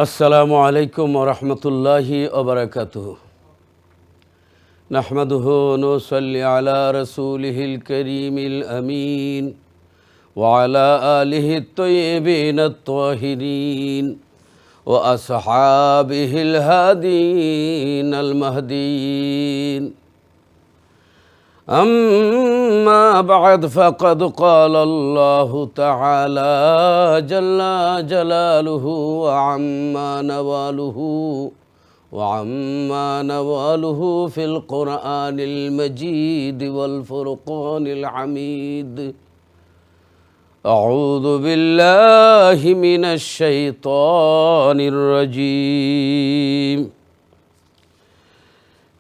আসসালামু আলাইকুম ওয়া রাহমাতুল্লাহি ওয়া বারাকাতুহু। নাহমাদুহু ওয়া নুসাল্লি আলা রাসূলিহিল কারীমিল আমিন ওয়া আলা আলিহিত তাইয়্যিবিনাত তাহিরিন ওয়া আসহাবিহিল হাদিনাল মাহদিয়িন। أما بعد فقد قال الله تعالى جل جلاله وعما نواله في القرآن المجيد والفرقان الحميد. أعوذ بالله من الشيطان الرجيم.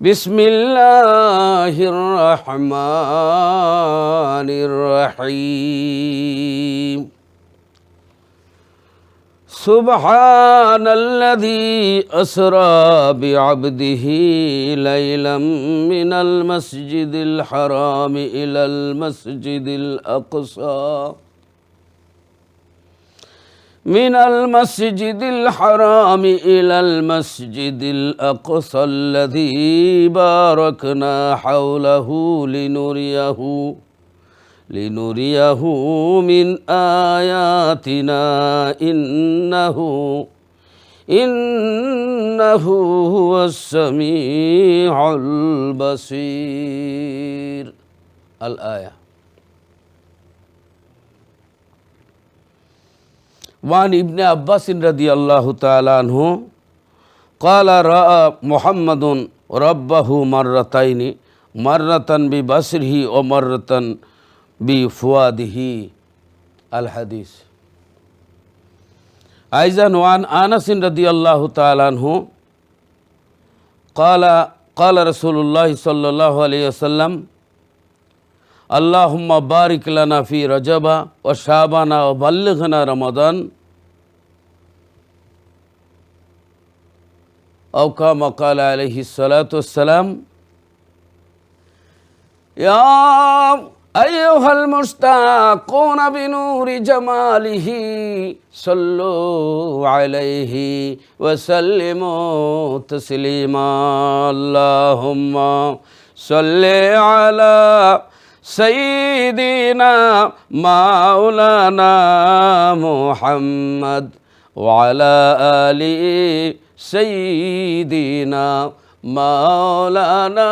بسم الله الرحمن الرحيم. سبحان الذي أسرى بعبده ليلا من المسجد الحرام إلى المسجد الأقصى من المسجد الحرام إلى المسجد الأقصى الذي باركنا حوله لنريه من آياتنا إنه هو السميع البصير. الآية. وعن ابن عباس رضي الله تعالى عنه قال رأى محمد ربه مرتين مرة ببصره ومرة بفؤاده. الحديث. أيضا وعن أنس رضي الله تعالى عنه قال رسول الله صلى الله عليه وسلم اللهم بارك لنا في رجب وشعبان وبلغنا رمضان أو كما قال عليه الصلاة والسلام. يا أيها المشتاقون بنور جماله صلوا عليه وسلموا تسليما. اللهم صل على سيدنا مولانا محمد وعلى آل سيدنا مولانا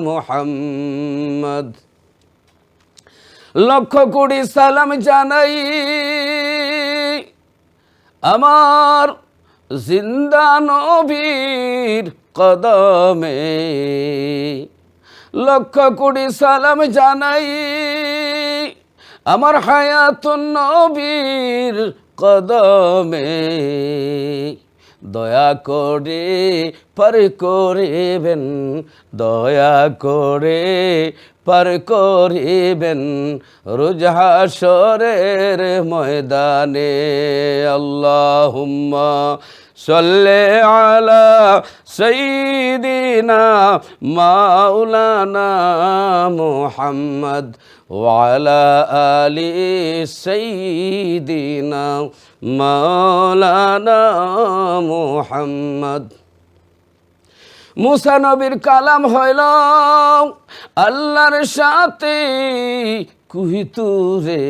محمد. লক্ষ কোটি সালাম জানাই আমার জিন্দা নবীর কদমে, লক্ষ কোটি সালাম জানাই আমার হায়াতুন নবীর কদমে। দয়া করে পার করিবেন, দয়া করে পার করিবেন রোজ হাশরের ময়দানে। আল্লাহুম্মা সাল্লি আলা সাইয়্যিদিনা মাওলানা মুহাম্মদ ওয়া আলা আলি সাইয়্যিদিনা মাওলানা মুহাম্মদ। মুসা নবীর কালাম হইল আল্লাহর সাথে কুহিতুরে,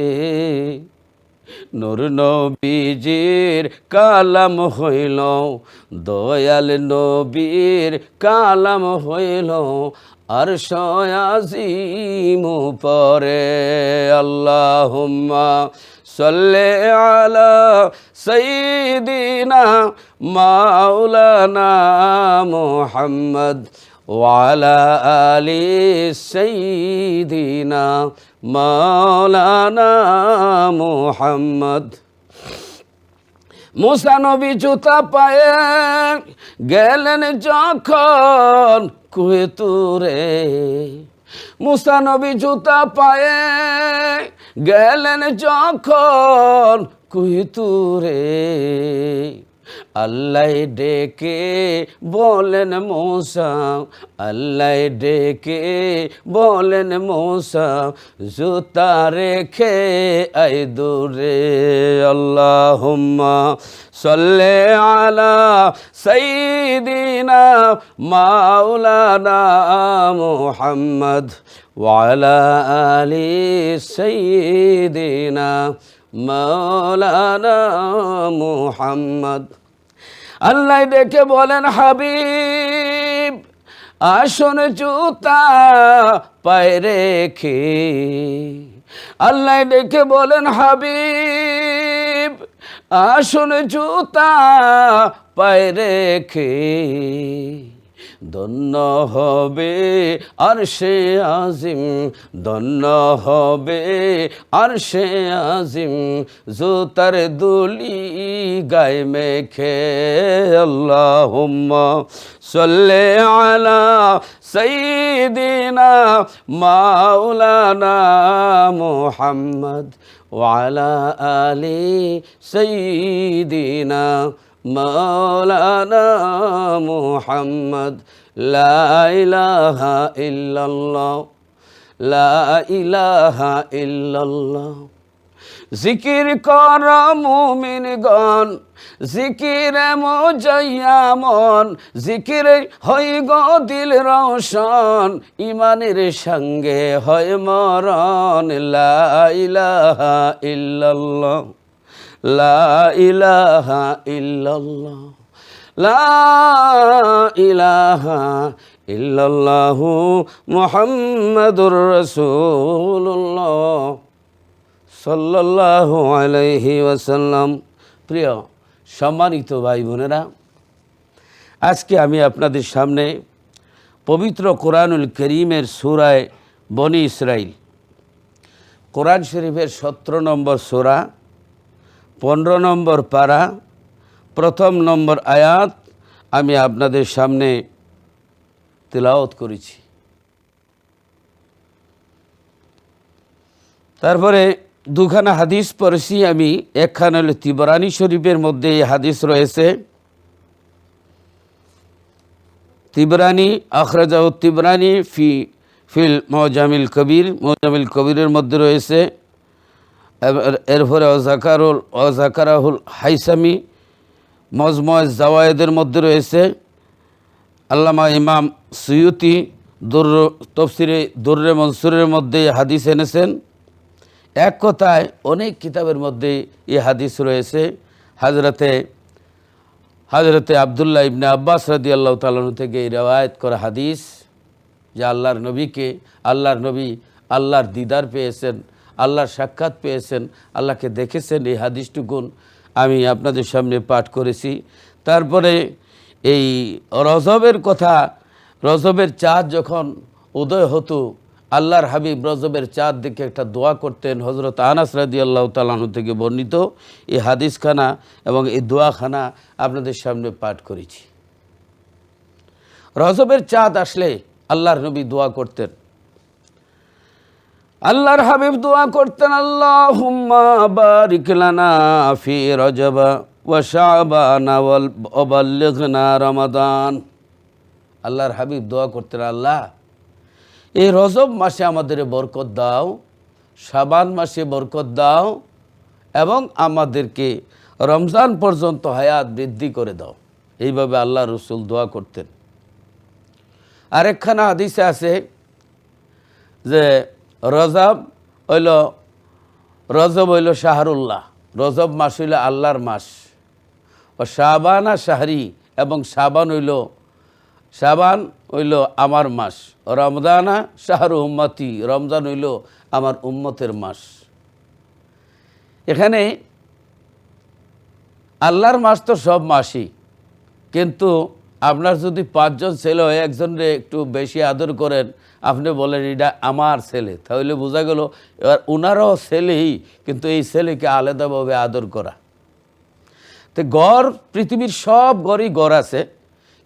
নূর নবীজির কালাম হইল দয়াল নবীর কালাম হইল আরশ আজিম পরে। আল্লাহুম্মা সাল্লি আলা সাইয়্যিদিনা মাওলানা মুহাম্মদ ওয়া আলা আলি সাইয়্যিদিনা মাওলানা মুহাম্মদ। মুসা নবী জুতা পায়ে গেলেন যখন কুহে তুরে, মুসা নবী জুতা পায়ে গেলেন যখন কুহে তুরে, আল্লাহ ডেকে বলেন মূসা, আল্লাহ ডেকে বলেন মূসা, জুতা রেখে আই দূরে। আল্লাহুম্মা সাল্লি আলা সাইয়্যিদিনা মাওলানা মুহাম্মদ ওয়া আলা আলি সাইয়্যিদিনা মাওলানা মুহাম্মদ। আল্লাহ ডেকে বলেন হাবিব আসন জুতা পায়ে রেখে। আল্লাহ ডেকে বলেন হাবিব আসন জুতা পায়ে রেখে। ধন্য হবে আরশে আজিম, ধন্য হবে আরশে আজিম, জুতার দুলি গায়ে মেখে। আল্লাহুম্মা সাল্লি আলা সাইয়্যিদিনা মাওলানা মুহাম্মদ ওয়া আলা আলি সাইয়্যিদিনা মাওলানা মুহাম্মদ। লা ইলাহা ইল্লাল্লাহ, লা ইলাহা ইল্লাল্লাহ। জিকির কর মুমিনগণ, জিকিরে মজাইয়া মন, জিকিরে হয় গো দিল রওশন, ইমানের সঙ্গে হয় মরণ। লা ইলাহা ইল্লাল্লাহ, লা ইলাহা ইল্লাল্লাহ, লা ইলাহা ইল্লাল্লাহু মুহাম্মাদুর রাসূলুল্লাহ সাল্লাল্লাহু আলাইহি ওয়াসাল্লাম। প্রিয় সম্মানিত ভাই বোনেরা, আজকে আমি আপনাদের সামনে পবিত্র কোরআনুল করিমের সূরা বনী ইসরাইল, কোরআন শরীফের 17 নম্বর সূরা, 15 নম্বর পারা, 1 নম্বর আয়াত আমি আপনাদের সামনে তিলাওয়াত করেছি। তারপরে দুখানা হাদিস পড়েছি আমি। একখানা হলো তিবরানি শরীফের মধ্যে এই হাদিস রয়েছে, তিবরানি আখরাজাহু তিবরানি ফিল মুজামিল কবির, মুজামিল কবিরের মধ্যে রয়েছে। এরপরে অজাকারাহুল হাইসামি মজমুয়ে জাওয়ায়েদের মধ্যে রয়েছে। আল্লামা ইমাম সুয়ুতি তফসিরে দুররে মনসুরের মধ্যে হাদিস এনেছেন। এক কথায় অনেক কিতাবের মধ্যে এই হাদিস রয়েছে। হজরতে আবদুল্লাহ ইবনে আব্বাস রাদিয়াল্লাহু তাআলা থেকে এই রিওয়ায়াত করা হাদিস যে আল্লাহর নবী আল্লাহর দিদার পেয়েছেন, আল্লাহর সাক্ষাৎ পেয়েছেন, আল্লাহকে দেখেছেন। এই হাদিসটুকুন আমি আপনাদের সামনে পাঠ করেছি। তারপরে এই রজবের কথা, রজবের চাঁদ যখন উদয় হতো, আল্লাহর হাবিব রজবের চাঁদ দেখে একটা দোয়া করতেন। হযরত আনাস রাদিয়াল্লাহু তাআলা আনহু থেকে বর্ণিত এই হাদিসখানা এবং এই দোয়াখানা আপনাদের সামনে পাঠ করেছি। রজবের চাঁদ আসলে আল্লাহর নবী দোয়া করতেন, আল্লাহর হাবিব দোয়া করতেন, আল্লাহুম্মা বারিক লানা ফি রজব ওয়া শাবান ওয়া বাল্লিগনা রমাদান। আল্লাহর হাবিব দোয়া করতেন, আল্লাহ এই রজব মাসে আমাদের বরকত দাও, শাবান মাসে বরকত দাও এবং আমাদেরকে রমজান পর্যন্ত হায়াত বৃদ্ধি করে দাও। এইভাবে আল্লাহ রসুল দোয়া করতেন। আরেকখানা হাদিসে আছে যে রজব হইল শাহরুল্লাহ, রজব মাস হইল আল্লাহর মাস। ও শাবানা শাহরি, এবং শাবান হইল আমার মাস। রমজানা শাহরু উম্মতি, রমজান হইল আমার উম্মতের মাস। এখানে আল্লাহর মাস তো সব মাসই, কিন্তু আপনার যদি 5 জন ছেলে হয়, একজনরে একটু বেশি আদর করেন, আপনি বলেন এটা আমার ছেলে, তাহলে বোঝা গেল এবার ওনারও ছেলেই, কিন্তু এই ছেলেকে আলাদাভাবে আদর করা। তো গড়, পৃথিবীর সব গড়ই গড় আছে,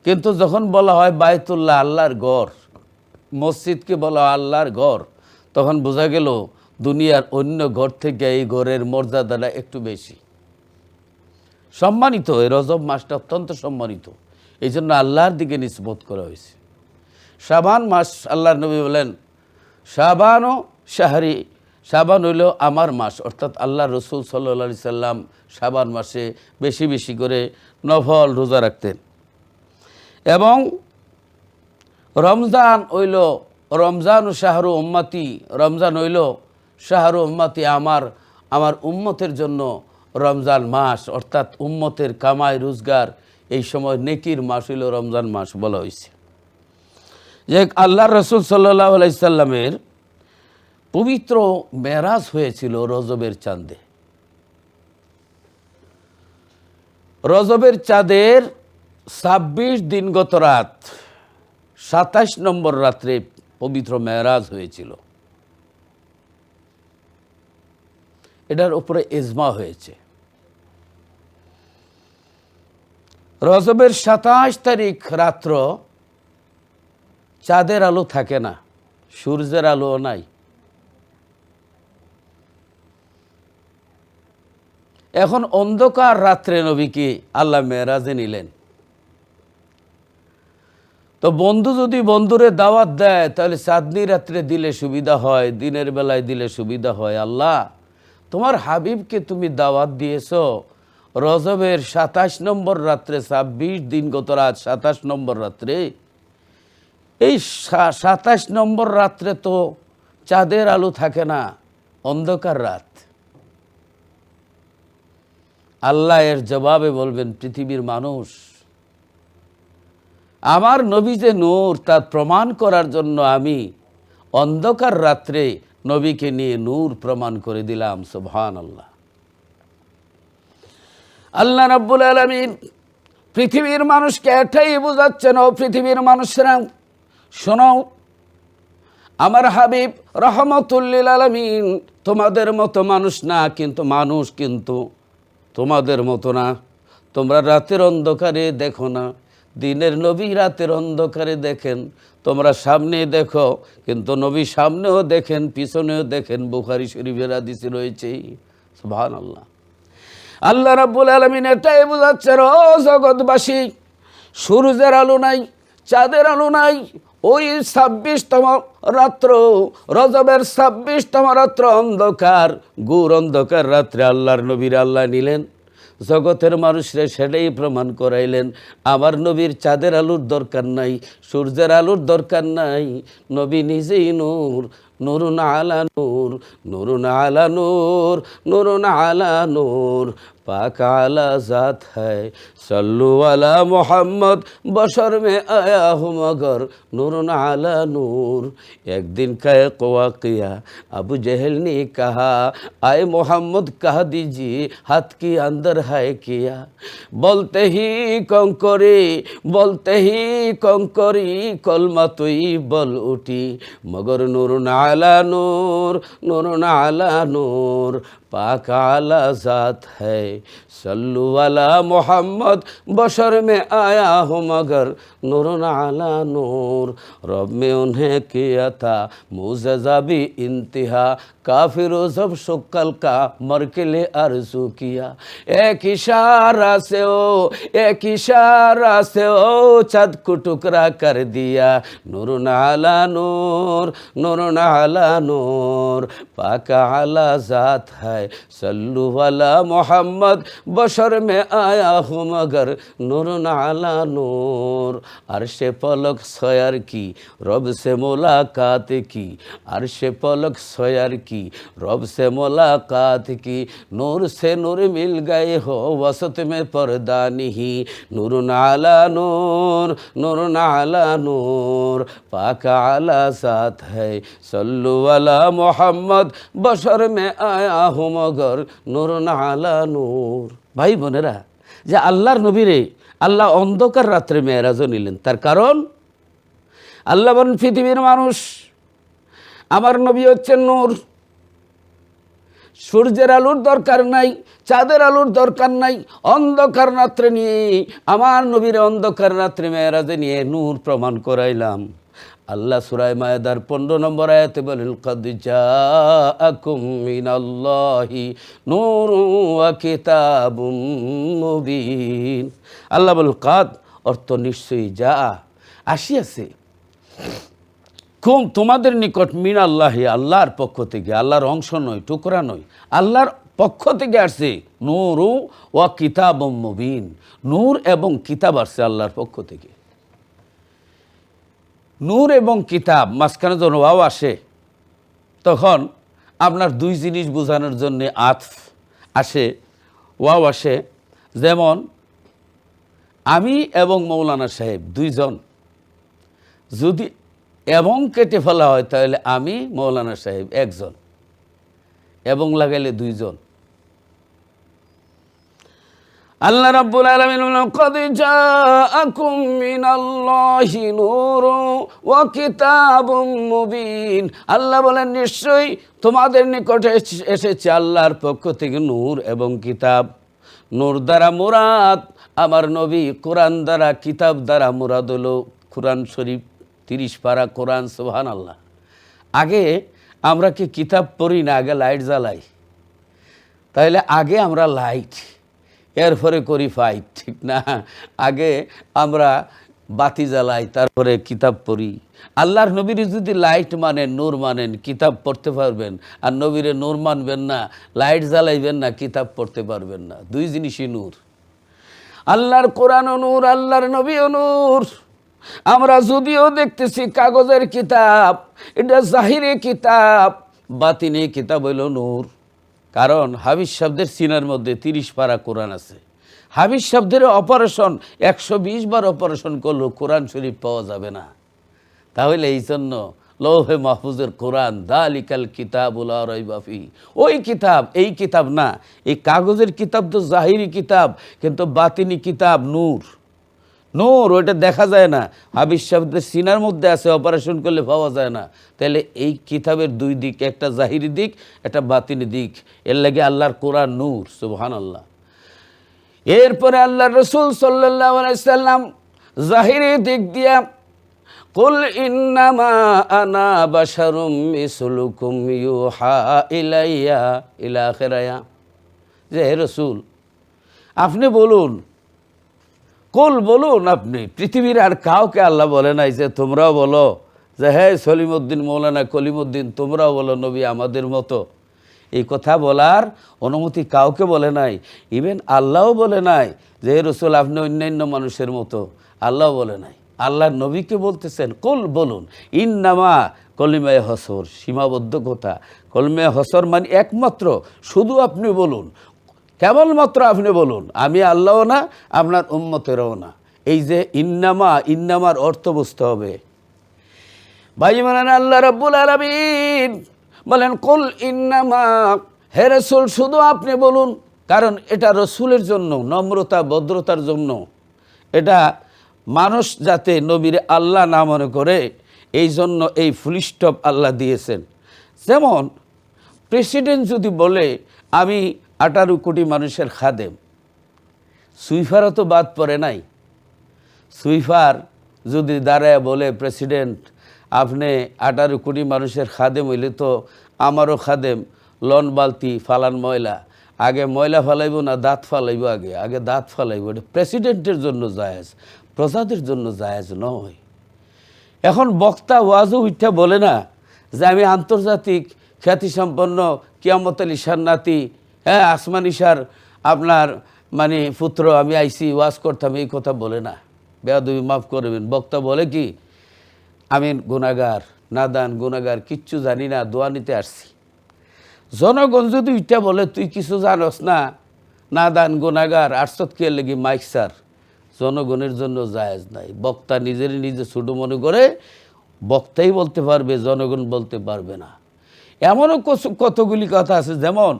কিন্তু যখন বলা হয় বায়তুল্লাহ আল্লাহর গড়, মসজিদকে বলা হয় আল্লাহর গড়, তখন বোঝা গেল দুনিয়ার অন্য ঘর থেকে এই ঘরের মর্যাদাটা একটু বেশি। সম্মানিত, এই রজব মাসটা অত্যন্ত সম্মানিত, এই জন্য আল্লাহর দিকে নিসবত করা হয়েছে। শাবান মাস, আল্লাহর নবী বলেন শাবান ও শাহরি, শাবান হইল আমার মাস, অর্থাৎ আল্লাহ রসুল সাল্লাল্লাহু আলাইহি সাল্লাম শাবান মাসে বেশি বেশি করে নফল রোজা রাখতেন। এবং রমজান হইল রমজান ও শাহরু উম্মতি, রমজান হইল শাহরু উম্মতি, আমার উম্মতের জন্য রমজান মাস, অর্থাৎ উম্মতের কামাই রোজগার এই সময় নেকির মাস হইল রমজান মাস বলা হয়েছে। যে আল্লাহ রসুল সাল্লাল্লাহু আলাইহি সাল্লামের পবিত্র মেরাজ হয়েছিল রজবের চাঁদে। রজবের চাঁদের ২৬ দিনগত রাত ২৭ নম্বর রাত্রে পবিত্র মেরাজ হয়েছিল। এটার উপরে ইজমা হয়েছে। রজবের ২৭ তারিখ রাত্র চাঁদের আলো থাকে না, সূর্যের আলোও নাই। এখন অন্ধকার রাত্রে নবীকে আল্লাহ মেরাজে নিলেন। তো বন্ধু যদি বন্ধুরে দাওয়াত দেয় তাহলে চাঁদনি রাত্রে দিলে সুবিধা হয়, দিনের বেলায় দিলে সুবিধা হয়। আল্লাহ তোমার হাবিবকে তুমি দাওয়াত দিয়েছো রজবের ২৭ নম্বর রাত্রে, ২৬ দিনগত রাত ২৭ নম্বর রাত্রে। এই ২৭ নম্বর রাত্রে তো চাঁদের আলো থাকে না, অন্ধকার রাত। আল্লাহ এর জবাবে বলবেন, পৃথিবীর মানুষ, আমার নবী যে নূর তার প্রমাণ করার জন্য আমি অন্ধকার রাত্রে নবীকে নিয়ে নূর প্রমাণ করে দিলাম। সুবহানাল্লাহ। আল্লাহ রাব্বুল আলামিন পৃথিবীর মানুষকে এটাই বোঝাচ্ছেন, ও পৃথিবীর মানুষরা শোনো, আমার হাবিব রহমতুল লিল আলামিন তোমাদের মতো মানুষ না, কিন্তু মানুষ কিন্তু তোমাদের মতো না। তোমরা রাতের অন্ধকারে দেখো না, দিনের নবী রাতের অন্ধকারে দেখেন। তোমরা সামনে দেখো, কিন্তু নবী সামনেও দেখেন, পিছনেও দেখেন। বুখারী শরীফের হাদিসে রয়েছে। সুবহানাল্লাহ। আল্লাহ রাব্বুল আলামিন এটাই বোঝাচ্ছেন, ও জগৎবাসী, সূর্যের আলো নাই, চাঁদের আলো নাই, ওই ২৬তম রাত্র, রজবের ২৬তম রাত্র অন্ধকার, ঘোর অন্ধকার রাত্রে আল্লাহর নবীর আল্লাহ নিলেন। জগতের মানুষরা সেটাই প্রমাণ করাইলেন, আমার নবীর চাঁদের আলোর দরকার নাই, সূর্যের আলোর দরকার নাই, নবী নিজেই নূর, নূরুন আলা নূর, নূরুন আলা নূর, নূরুন আলা নূর, पाक आला ज़ात है, सल्लु अला मोहम्मद, बशर में आया हूँ मगर नूरुन आला नूर। एक दिन का एक वाक़या, अबू जहल ने कहा, आए मोहम्मद कह दीजिए हाथ के अंदर है किया। बोलते ही कंकरी कलमा तुई बोल उठी, मगर नूरुन आला नूर, नूरुन आला नूर, पाक आला ज़ात है, सल्लु अला मोहम्मद, बशर में आया हूँ मगर नूरुन आला नूर। रब में उन्हें किया था मुज़ज़ा भी इंतहा, काफिरों सब शुक्ल का मर के ले आरज़ू किया। एक इशारा से ओ चाँद को टुकड़ा कर दिया, नूरुन आला नूर, नूरुन आला नूर, पाक आला ज़ात है, सल्लु अला मोहम्मद, बशर में आया हूँ मगर नूरुन आला नूर। अर्शे पलक सयर की रब से मुलाकात की, अर्शे पलक सयर की रब से मुलाकात की, नूर से नूर मिल गए हो वसत में पर्दा नहीं, नूरुन आला नूर, नूरुन आला नूर, पाक आला ज़ात है, सल्लु अला मोहम्मद, बशर में आया हूँ मगर नूरुन आला नूर। भाई বোনেরা, যে আল্লাহর নবীরে আল্লাহ অন্ধকার রাত্রে মেরাজও নিলেন, তার কারণ আল্লাহ বলেন, পৃথিবীর মানুষ, আমার নবী হচ্ছেন নূর, সূর্যের আলোর দরকার নাই, চাঁদের আলোর দরকার নাই। অন্ধকার রাত্রে নিয়ে আমার নবীর অন্ধকার রাত্রে মেরাজে নিয়ে নূর প্রমাণ করাইলাম। আল্লাহ সূরা মায়েদার 15 নম্বর আয়াতে বলেন, কাদ জাআকুম মিনাল্লাহি নূরুন ওয়া কিতাবুম মুবিন। আল্লাহ বল কাদ অর্থ নিশ্চয়ই, যা আসিয়াছে, তোমাদের নিকট মিনাল্লাহি আল্লাহর পক্ষ থেকে, আল্লাহর অংশ নয়, টুকরা নয়, আল্লাহর পক্ষ থেকে আসছে, নূরু ওয়া কিতাবুম মুবিন, নূর এবং কিতাব আসছে আল্লাহর পক্ষ থেকে। নূর এবং কিতাব মাঝখানে যখন ওয়াও আসে তখন আপনার দুই জিনিস বোঝানোর জন্য আতফ আসে, ওয়াও আসে। যেমন আমি এবং মৌলানা সাহেব দুইজন, যদি এবং কেটে ফেলা হয় তাহলে আমি মৌলানা সাহেব একজন, এবং লাগাইলে দুইজন। আল্লাহ রাব্বুল আলামিন বলেন, কাদ জাআকুম মিনাল্লাহি নূরুন ওয়া কিতাবুম মুবিন। আল্লাহ বলেন নিশ্চয়ই তোমাদের নিকটে এসেছে আল্লাহর পক্ষ থেকে নূর এবং কিতাব। নূর দ্বারা মুরাদ আমার নবী, কোরআন দ্বারা, কিতাব দ্বারা মুরাদ হলো কোরআন শরীফ, 30 পারা কোরআন। সুবহানাল্লাহ। আগে আমরা কি কিতাব পড়ি না, আগে লাইট জ্বালাই? তাহলে আগে আমরা লাইট, এরপরে করি ফাইট, ঠিক না? আগে আমরা বাতি জ্বালাই, তারপরে কিতাব পড়ি। আল্লাহর নবীর যদি লাইট মানেন, নূর মানেন, কিতাব পড়তে পারবেন। আর নবীরে নূর মানবেন না, লাইট জ্বালাইবেন না, কিতাব পড়তে পারবেন না। দুই জিনিসই নূর। আল্লাহর কোরআনও নূর, আল্লাহর নবীও নূর। আমরা যদিও দেখতেছি কাগজের কিতাব, এটা জাহিরি কিতাব, বাতিনি কিতাব হইল নূর। কারণ হাবিজ শব্দের সিনার মধ্যে 30 পারা কোরআন আছে। হাবিজ শব্দের অপারেশন 120 বার অপারেশন করলেও কোরআন শরীফ পাওয়া যাবে না। তাহলে এই জন্য লৌহে মাহফুজের কোরআন, দালিকাল কিতাবুল লা রাইবা ফিহি, ওই কিতাব, এই কিতাব না। এই কাগজের কিতাব তো জাহিরি কিতাব, কিন্তু বাতিনি কিতাব নূর। নূর ওইটা দেখা যায় না, হাবিজ শব্দের সিনার মধ্যে আছে, অপারেশন করলে পাওয়া যায় না। তাহলে এই কিতাবের দুই দিক, একটা জাহিরি দিক, একটা বাতিনি দিক। এর লাগে আল্লাহর কোরআন নূর। সুবহানাল্লাহ। এরপরে আল্লাহর রাসূল সাল্লাল্লাহু আলাইহি সাল্লাম জাহিরি দিক দিয়া কুল ইন্নামা আনা বাশারুম মিসলুকুম ইউহা ইলাইয়া ইলা আখিরায়া, যে হে রাসূল আপনি বলুন, কুল বলুন, আপনি পৃথিবীর আর কাউকে আল্লাহ বলে নাই যে তোমরাও বলো যে হে সলিমউদ্দিন, মৌলানা কলিমউদ্দিন, তোমরাও বলো নবী আমাদের মতো। এই কথা বলার অনুমতি কাউকে বলে নাই। ইভেন আল্লাহও বলে নাই যে হে রাসূল আপনি অন্যান্য মানুষের মতো, আল্লাহও বলে নাই। আল্লাহর নবীকে বলতেছেন কুল বলুন, ইন্নামা কলিমায়ে হসর, সীমাবদ্ধ কথা। কলিমায়ে হসর মানে একমাত্র, শুধু আপনি বলুন, কেবলমাত্র আপনি বলুন, আমি আল্লাহও না, আপনার উম্মতেরও না। এই যে ইন্নামা, ইন্নামার অর্থ বুঝতে হবে। ভাই মানেন, আল্লাহ রাব্বুল আলামিন বলেন কুল ইন্নামা, হে রাসূল শুধু আপনি বলুন। কারণ এটা রসুলের জন্য, নম্রতা ভদ্রতার জন্য, এটা মানুষ যাতে নবীর আল্লাহ না মনে করে, এই জন্য এই ফুল স্টপ আল্লাহ দিয়েছেন। যেমন প্রেসিডেন্ট যদি বলে আমি 18 কোটি মানুষের খাদেম, সুইফারও তো বাদ পড়ে নাই। সুইফার যদি দাঁড়ায় বলে প্রেসিডেন্ট আপনি 18 কোটি মানুষের খাদেম হইলে তো আমারও খাদেম, লন বালতি ফালান ময়লা, আগে ময়লা ফালাইব না দাঁত ফালাইব? আগে আগে দাঁত ফালাইব। এটা প্রেসিডেন্টের জন্য জায়েজ, প্রজাদের জন্য জায়েজ নয়। এখন বক্তা ওয়াজও উঠা বলে না যে আমি আন্তর্জাতিক খ্যাতিসম্পন্ন কিয়ামত আলী শাহর নাতি, হ্যাঁ আসমানি শাহর আপনার মানে পুত্র, আমি আইসি ওয়াজ করতাম, এই কথা বলে না। বেয়াদবি মাফ করবেন। বক্তা বলে কি আমি গুনাহগার, নাদান গুনাহগার, কিচ্ছু জানি না, দোয়া নিতে আসছি। জনগণ যদি উঠা বলে তুই কিছু জানস না, নাদান গুনাহগার, আটসত কে লেগে মাইক স্যার, জনগণের জন্য জায়েজ নাই। বক্তা নিজেরই নিজে ছোট মনে করে বক্তাই বলতে পারবে, জনগণ বলতে পারবে না। এমনও কতগুলি কথা আছে, যেমন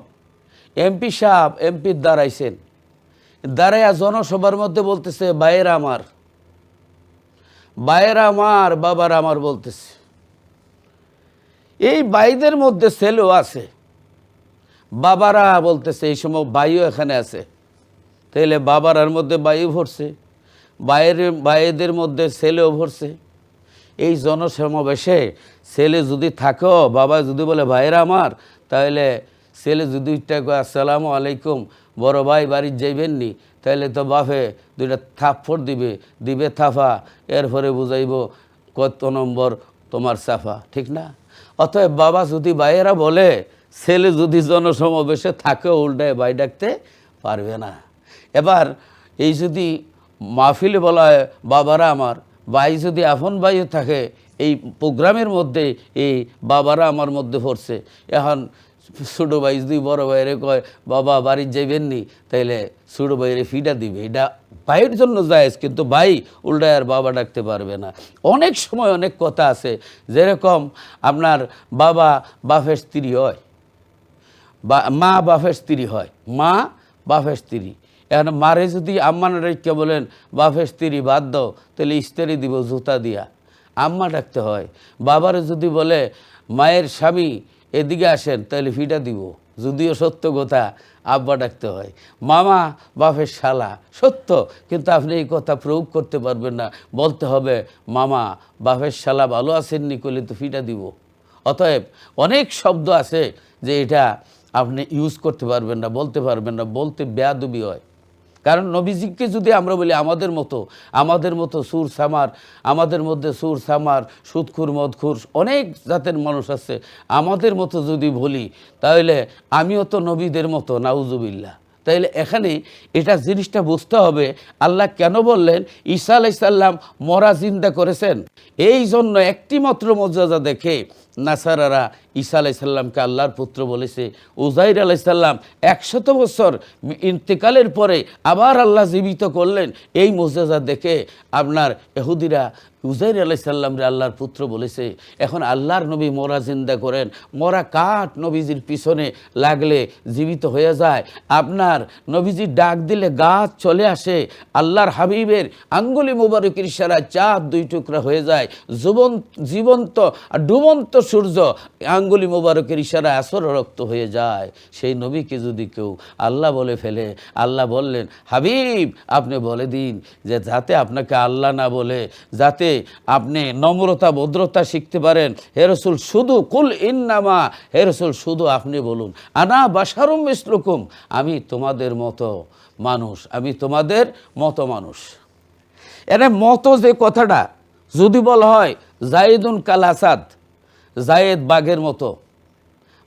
এমপি সাহেব এমপির দাঁড়াইছেন, দাঁড়াইয়া জনসভার মধ্যে বলতেছে ভাইয়েরা আমার, ভাইয়েরা আমার, বাবার আমার বলতেছে। এই ভাইদের মধ্যে ছেলেও আছে, বাবারা বলতেছে, এই সময় ভাইও এখানে আছে। তাহলে বাবারার মধ্যে ভাইও ভরছে, ভাইয়েদের মধ্যে ছেলেও ভরছে। এই জনসমাবেশে ছেলে যদি থাকো, বাবা যদি বলে ভাইরা আমার, তাহলে ছেলে যদি উঠতে কয় আসসালামু আলাইকুম, বড় ভাই বাড়ির যাইবেন নি, তাহলে তো বাপে দুইটা থাপ্পড় দিবে থাফা, এরপরে বুঝাইব কত নম্বর তোমার সাফা, ঠিক না? অতএব বাবা যদি ভাইয়েরা বলে, ছেলে যদি জনসমাবেশে থাকে, উল্টায় ভাই ডাকতে পারবে না। এবার এই যদি মাহফিলে বলা হয় বাবারা আমার, ভাই যদি আপন ভাইও থাকে, এই প্রোগ্রামের মধ্যে এই বাবারা আমার মধ্যে পড়ছে, এখন ছোটো ভাই যদি বড় ভাইরে কয় বাবা বাড়ির যাইবেন নি, তাইলে ছোটো ভাইরে ফিডা দিবে, এটা ভাইয়ের জন্য জায়েজ, কিন্তু ভাই উল্টায় আর বাবা ডাকতে পারবে না। অনেক সময় অনেক কথা আছে, যেরকম আপনার বাবা বাপের স্ত্রী হয়, বা মা বাপের স্ত্রী হয়, মা বাপের স্ত্রী। এখন মারে যদি আম্মার রেখে বলেন বাপের স্ত্রী বাদ দাও, তাহলে স্ত্রী দিব জুতা দিয়া, আম্মা ডাকতে হয়। বাবারে যদি বলে মায়ের স্বামী এদিকে আসেন, তাহলে ফিটা দিব, যদিও সত্য কথা, আব্বা ডাকতে হয়। মামা বাপের শালা, সত্য, কিন্তু আপনি এই কথা প্রয়োগ করতে পারবেন না, বলতে হবে মামা বাপের শালা ভালো আছেননি, করলে তো ফিটা দিব। অতএব অনেক শব্দ আছে যে এটা আপনি ইউজ করতে পারবেন না, বলতে পারবেন না, বলতে বেয়াদবি হয়। কারণ নবীজিকে যদি আমরা বলি আমাদের মতো সুর সামার, আমাদের মধ্যে সুর সামার, সুদখুর মদখুর অনেক জাতের মানুষ আছে, আমাদের মতো যদি বলি, তাহলে আমিও তো নবীদের মতো, নাউজুবিল্লাহ। তাইলে এখানে এটা জিনিসটা বুঝতে হবে, আল্লাহ কেন বললেন ঈসা আলাইহিস সালাম মরা জিন্দা করেছেন। এই জন্য একটি মাত্র মর্যাদা দেখে নাসারারা ঈসা আলাইহিস সালামকে আল্লাহর পুত্র বলেছে। উজাইর আলাইহিস সালাম 100 বছর ইন্তেকালের পরে আবার আল্লাহ জীবিত করলেন, এই মর্যাদা দেখে আপনার ইহুদিরা উজাইর আলাইহিস সালামরে আল্লাহর পুত্র বলেছে। এখন আল্লাহর নবী মরা জিন্দা করেন, মরা কাঠ নবীজির পিছনে লাগলে জীবিত হয়ে যায়, আপনার নবীজির ডাক দিলে গাছ চলে আসে, আল্লাহর হাবিবের আঙ্গুলি মুবারকের ইশারায় চাঁদ 2 টুকরা হয়ে যায়, জীবন্ত আর ডুবন্ত সূর্য আঙ্গুলি মুবারকের ইশারায় আসর রক্ত হয়ে যায়। সেই নবীকে যদি কেউ আল্লাহ বলে ফেলে, আল্লাহ বললেন হাবিব আপনি বলে দিন যে যাতে আপনাকে আল্লাহ না বলে, যাতে আপনি নম্রতা ভদ্রতা শিখতে পারেন, হে রাসূল শুধু কুল ইন্নামা, হে রাসূল শুধু আপনি বলুন আনা বাশারুম মিসলুকুম, আমি তোমাদের মতো মানুষ, আমি তোমাদের মতো মানুষ। এর মতো যে কথাটা যদি বলা হয় জায়েদুন কাল আসাদ, জায়েদ বাঘের মতো,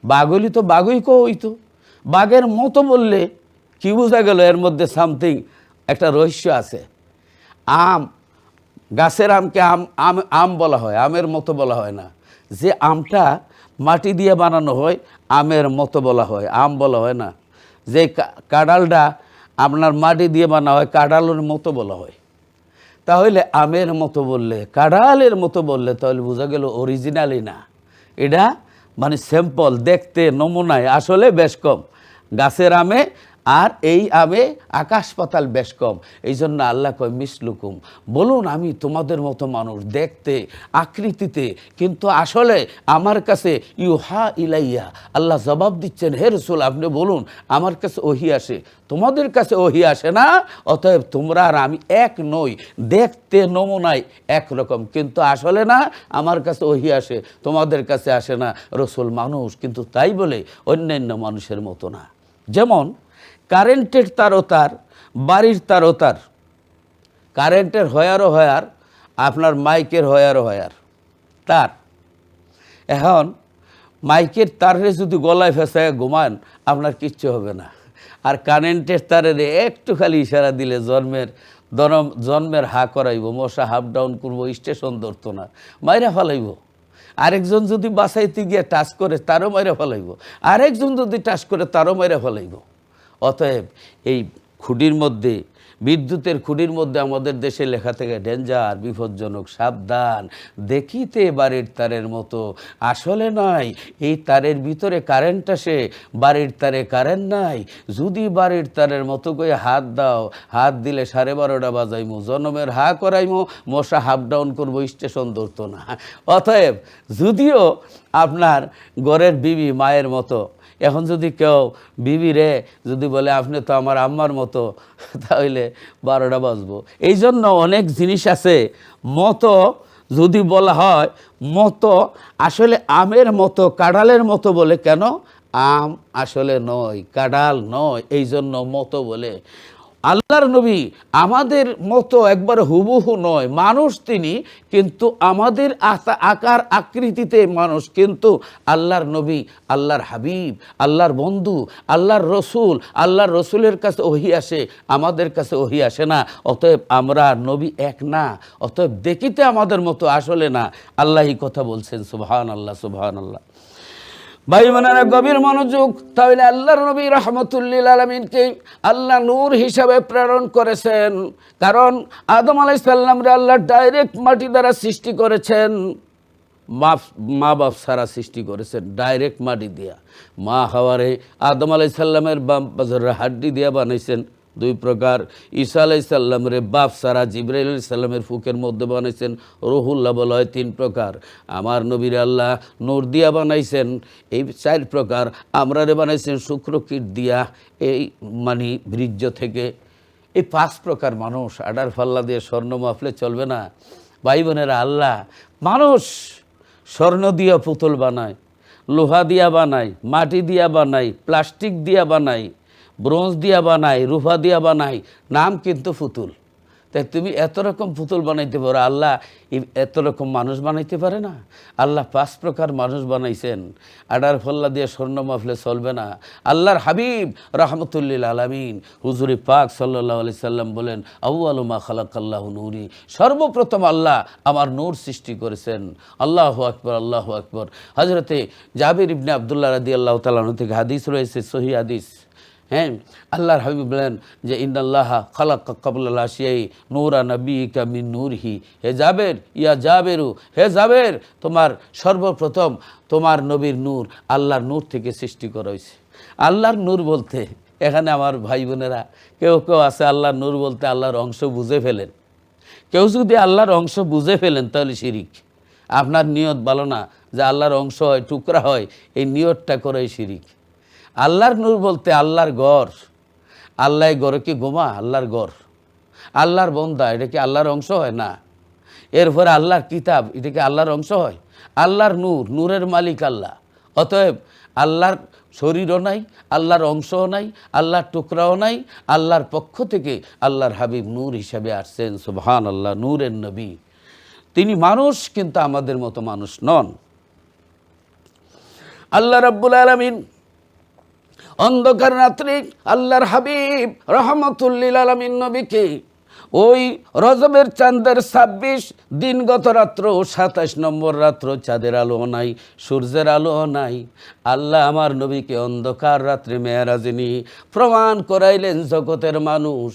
বাঘ হইলি তো বাঘই হইতো, বাঘের মতো বললে কি বোঝা গেল? এর মধ্যে সামথিং একটা রহস্য আছে। আম, গাছের আমকে আম বলা হয়, আমের মতো বলা হয় না। যে আমটা মাটি দিয়ে বানানো হয় আমের মতো বলা হয়, আম বলা হয় না। যে কাঁঠালটা আপনার মাটি দিয়ে বানানো হয় কাঁঠালের মতো বলা হয়। তাহলে আমের মতো বললে, কাঁঠালের মতো বললে, তাহলে বোঝা গেল অরিজিনালি না, এটা মানে স্যাম্পল, দেখতে নমুনায় আসলে বেশ কম গাছের আমে, আর এই আমে আকাশ পাতাল বেশ কম। এই জন্য আল্লাহ কয় মিসলুকুম, বলুন আমি তোমাদের মতো মানুষ, দেখতে আকৃতিতে, কিন্তু আসলে আমার কাছে ইউহা ইলাইয়া, আল্লাহ জবাব দিচ্ছেন হে রাসূল আপনি বলুন আমার কাছে ওহী আসে, তোমাদের কাছে ওহী আসে না, অতএব তোমরা আর আমি এক নই, দেখতে নমুনায় একরকম, কিন্তু আসলে না, আমার কাছে ওহী আসে, তোমাদের কাছে আসে না। রাসূল মানুষ, কিন্তু তাই বলে অন্যান্য মানুষের মতো না। যেমন কারেন্টের তারও তার, বাড়ির তারও তার, কারেন্টের হয়ারও হয়ার, আপনার মাইকের হয়ারও হয়ার তার। এখন মাইকের তারে যদি গলায় ফেঁসায় ঘুমান আপনার কিচ্ছু হবে না, আর কারেন্টের তারের একটু খালি ইশারা দিলে জন্মের হা করাইব, মশা হাফ ডাউন করবো, স্টেশন ধরতো না, মাইরা ফেলাইব। আরেকজন যদি বাসাইতে গিয়ে টাচ করে তারও মাইরা ফেলাইব, আরেকজন যদি টাচ করে তারও মাইরা ফেলাইব। অতএব এই খুঁটির মধ্যে, বিদ্যুতের খুঁটির মধ্যে আমাদের দেশে লেখা থেকে ডেঞ্জার, বিপজ্জনক, সাবধান, দেখিতে বাড়ির তারের মতো, আসলে নয়। এই তারের ভিতরে কারেন্ট আসে, বাড়ির তারে কারেন্ট নাই। যদি বাড়ির তারের মতো করে হাত দাও, হাত দিলে 12:30 বাজাইমো, জনমের হা করাইমো, মশা হাফ ডাউন করবো, স্টেশন ধরতো না। অতএব যদিও আপনার ঘরের বিবি মায়ের মতো, এখন যদি কেউ বিবিরে যদি বলে আপনি তো আমার আম্মার মতো, তাহলে 12টা বাজবো। এই জন্য অনেক জিনিস আছে মতো যদি বলা হয় মতো, আসলে আমের মতো কাঁঠালের মতো বলে কেন? আম আসলে নয়, কাঁঠাল নয়, এই জন্য মতো বলে। আল্লাহর নবী আমাদের মতো একবার হুবহু নয়, মানুষ তিনি, কিন্তু আমাদের আকার আকৃতিতে মানুষ, কিন্তু আল্লাহর নবী, আল্লাহর হাবিব, আল্লাহর বন্ধু, আল্লাহর রসুল। আল্লাহর রসুলের কাছে ওহী আসে, আমাদের কাছে ওহী আসে না, অতএব আমরা নবী এক না, অতএব দেখিতে আমাদের মতো, আসলে না। আল্লাহই কথা বলছেন, সুবহানাল্লাহ, সুবহানাল্লাহ। ভাই বোনেরা, গভীর মনোযোগ। তাহলে আল্লাহর নবী রাহমাতুল্লিল আলামিনকে আল্লাহ নূর হিসাবে প্রেরণ করেছেন, কারণ আদম আলাইহিস সালামকে আল্লাহ ডাইরেক্ট মাটি দ্বারা সৃষ্টি করেছেন, মা বাপ সারা সৃষ্টি করেছেন ডাইরেক্ট মাটি দিয়া। মা হাওয়ারে আদম আলাইহিস সালামের বাম পাজর হাড্ডি দিয়া বানাইছেন 2 প্রকার। ঈসা আলাইহিস সালামের বাপ সারা জিবরাইল আলাইহিস সালামের ফুকের মধ্যে বানাইছেন রুহুল্লাহ বলা হয় 3 প্রকার। আমার নবীর আল্লাহ নূর দিয়া বানাইছেন এই 4 প্রকার। আমরারে বানাইছেন শুক্রকীট দিয়া, এই মানে বীর্য থেকে। এই 5 প্রকার মানুষ। আডার ফাল্লা দিয়ে স্বর্ণ মাপলে চলবে না ভাই বোনেরা। আল্লাহ মানুষ স্বর্ণ দিয়া পুতুল বানায়, লোহা দিয়া বানায়, মাটি দিয়া বানায়, প্লাস্টিক দিয়া বানায়, ব্রোঞ্জ দিয়া বানায়, রূপা দিয়া বানায়, নাম কিন্তু পুতুল। তাই তুমি এত রকম পুতুল বানাইতে পারো, আল্লাহ এত রকম মানুষ বানাইতে পারে না? আল্লাহ 5 প্রকার মানুষ বানাইছেন। আডার ফল্লা দিয়ে স্বর্ণ মাফলে চলবে না। আল্লাহর হাবিব রাহমাতুল্লিল আলামিন হুজুরে পাক সাল্লাল্লাহু আলাইহি সাল্লাম বলেন, আউয়ালু মা খালাকাল্লাহু নূরি, সর্বপ্রথম আল্লাহ আমার নূর সৃষ্টি করেছেন। আল্লাহু আকবার, আল্লাহু আকবার। হযরতে জাবির ইবনে আব্দুল্লাহ রাদিয়াল্লাহু তাআলা আনহু থেকে হাদিস রয়েছে, সহিহ হাদিস। হ্যাঁ, আল্লাহর হাবিব বলেন যে ইন্নাল্লাহা খালাকা ক্বাবলাল আশিয়াই নূরা নবিয়িকা মিন নূরিহি। হে জাবের, ইয়া জাবেরু, হে জাবের, তোমার সর্বপ্রথম তোমার নবীর নূর আল্লাহর নূর থেকে সৃষ্টি করা হয়েছে। আল্লাহর নূর বলতে এখানে আমার ভাই বোনেরা কেউ কেউ আছে আল্লাহর নূর বলতে আল্লাহর অংশ বুঝে ফেলেন। কেউ যদি আল্লাহর অংশ বুঝে ফেলেন তাহলে শিরিক। আপনার নিয়ত ভালো না যে আল্লাহর অংশ হয়, টুকরা হয়, এই নিয়তটা করেই শিরিক। আল্লাহর নূর বলতে আল্লাহর ঘর। আল্লাহ ঘরে কি গোমা? আল্লাহর ঘর। আল্লাহর বন্দা, এটা কি আল্লাহর অংশ হয় না? এরপরে আল্লাহর কিতাব, এটা কি আল্লাহর অংশ হয়? আল্লাহর নূর, নূরের মালিক আল্লাহ। অতএব আল্লাহর শরীরও নাই, আল্লাহর অংশও নাই, আল্লাহর টুকরাও নাই। আল্লাহর পক্ষ থেকে আল্লাহর হাবিব নূর হিসাবে আসছেন। সুবহানাল্লাহ, নূরের নবী। তিনি মানুষ, কিন্তু আমাদের মতো মানুষ নন। আল্লাহ রাব্বুল আলামিন অন্ধকার রাত্রে আল্লাহর হাবিব রাহমাতুল্লিল আলামিন নবীকে ওই রজবের চাঁদের 26 দিনগত রাত্র, 27 নম্বর রাত্র, চাঁদের আলো নাই, সূর্যের আলো নাই। আল্লাহ আমার নবীকে অন্ধকার রাত্রে মেরাজে নিয়ে প্রমাণ করাইলেন জগতের মানুষ,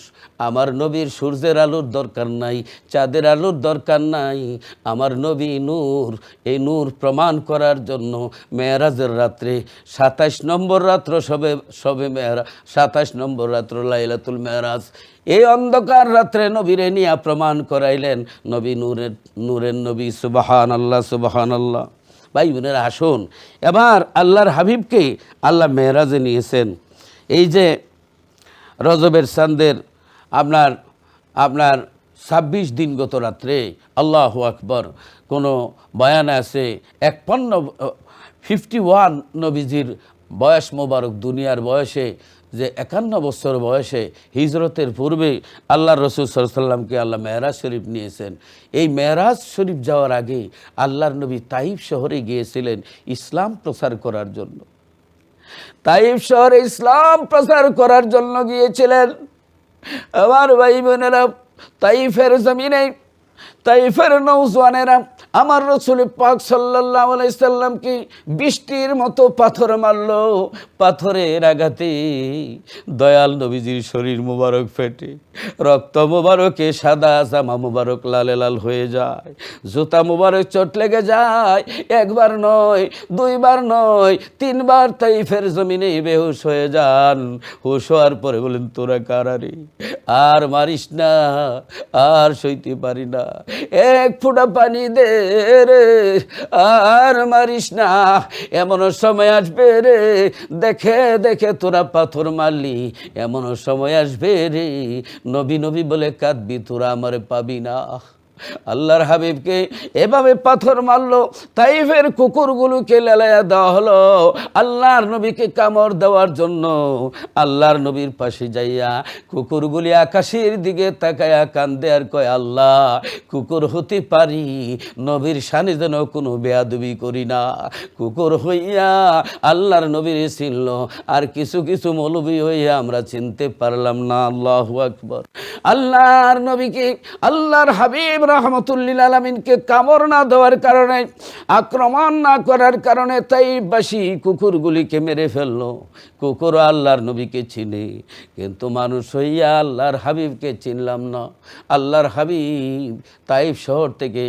আমার নবীর সূর্যের আলোর দরকার নাই, চাঁদের আলোর দরকার নাই, আমার নবী নূর। এই নূর প্রমাণ করার জন্য মেরাজের রাত্রে 27 নম্বর রাত্র, সবে মেরাজ, 27 নম্বর রাত্র লাইলাতুল মেরাজ। এই অন্ধকার রাত্রে নবীরে নিয়ে প্রমাণ করাইলেন নবী নূরের নবী। সুবহানাল্লাহ, সুবহানাল্লাহ। ভাই বোনেরা, আসুন এবার আল্লাহর হাবিবকে আল্লাহ মেরাজে নিয়েছেন। এই যে রজবের চাঁদের আপনার 26 দিনগত রাত্রে, আল্লাহু আকবার। কোনো বয়ানে আছে 51 নবীজির বয়স মোবারক, দুনিয়ার বয়সে যে 51 বছর বয়সে হিজরতের পূর্বে আল্লাহ রসুল সাল্লাল্লাহু আলাইহি সাল্লামকে আল্লাহ মেরাজ শরীফ নিয়েছেন। এই মেরাজ শরীফ যাওয়ার আগে আল্লাহর নবী তাইফ শহরে গিয়েছিলেন ইসলাম প্রচার করার জন্য। তাইফ শহরে ইসলাম প্রচার করার জন্য গিয়েছিলেন। আমার ভাই বোনেরা, তাইফের জমিনে তাইফের নওজওয়ানেরা আমার রাসূল পাক সাল্লাল্লাহু আলাইহি সাল্লামকে বৃষ্টির মতো পাথর মারল। পাথরের আঘাতে দয়াল নবীজির শরীর মুবারক ফেটে রক্ত মুবারকে সাদা জামা মুবারক লালে লাল হয়ে যায়, জুতা মুবারক চোট লেগে যায়। একবার নয়, দুইবার নয়, 3 বার তাইফের জমিনে বেহুশ হয়ে যান। হুশ হওয়ার পরে বলেন, তোরা কারারে, আর মারিস না, আর সইতে পারি না, 1 ফোঁটা পানি দে রে, আর মারিস না। এমন সময় আসবে রে, দেখে দেখে তোরা পাথর মারলি, এমন সময় আসবে রে, নবী নবী বলে কাঁদবি, তোরা আমারে পাবি না। আল্লাহর হাবিবকে এভাবে পাথর মারলো, তাইফের কুকুরগুলোকে লেলায়া দেওয়া হলো আল্লাহর নবীকে কামড় দেওয়ার জন্য। আল্লাহর নবীর পাশে যাইয়া কুকুরগুলি আকাশের দিকে তাকায়া কান্দে আর কয়, আল্লাহ, কুকুর হতে পারি, নবীর শানে যেন কোনো বেয়াদবি করি না। কুকুর হইয়া আল্লাহর নবীর চিনল, আর কিছু কিছু মৌলবী হইয়া আমরা চিনতে পারলাম না। আল্লাহু আকবার। আল্লাহর নবীকে, আল্লাহর হাবিব রাহমাতুল্লিল আলামিনকে কামড় না দেওয়ার কারণে, আক্রমণ না করার কারণে তাইফবাসী কুকুরগুলিকে মেরে ফেললো। কুকুর আল্লাহর নবীকে চিনে, কিন্তু মানুষ হইয়া আল্লাহর হাবিবকে চিনলাম না। আল্লাহর হাবিব তাইফ শহর থেকে,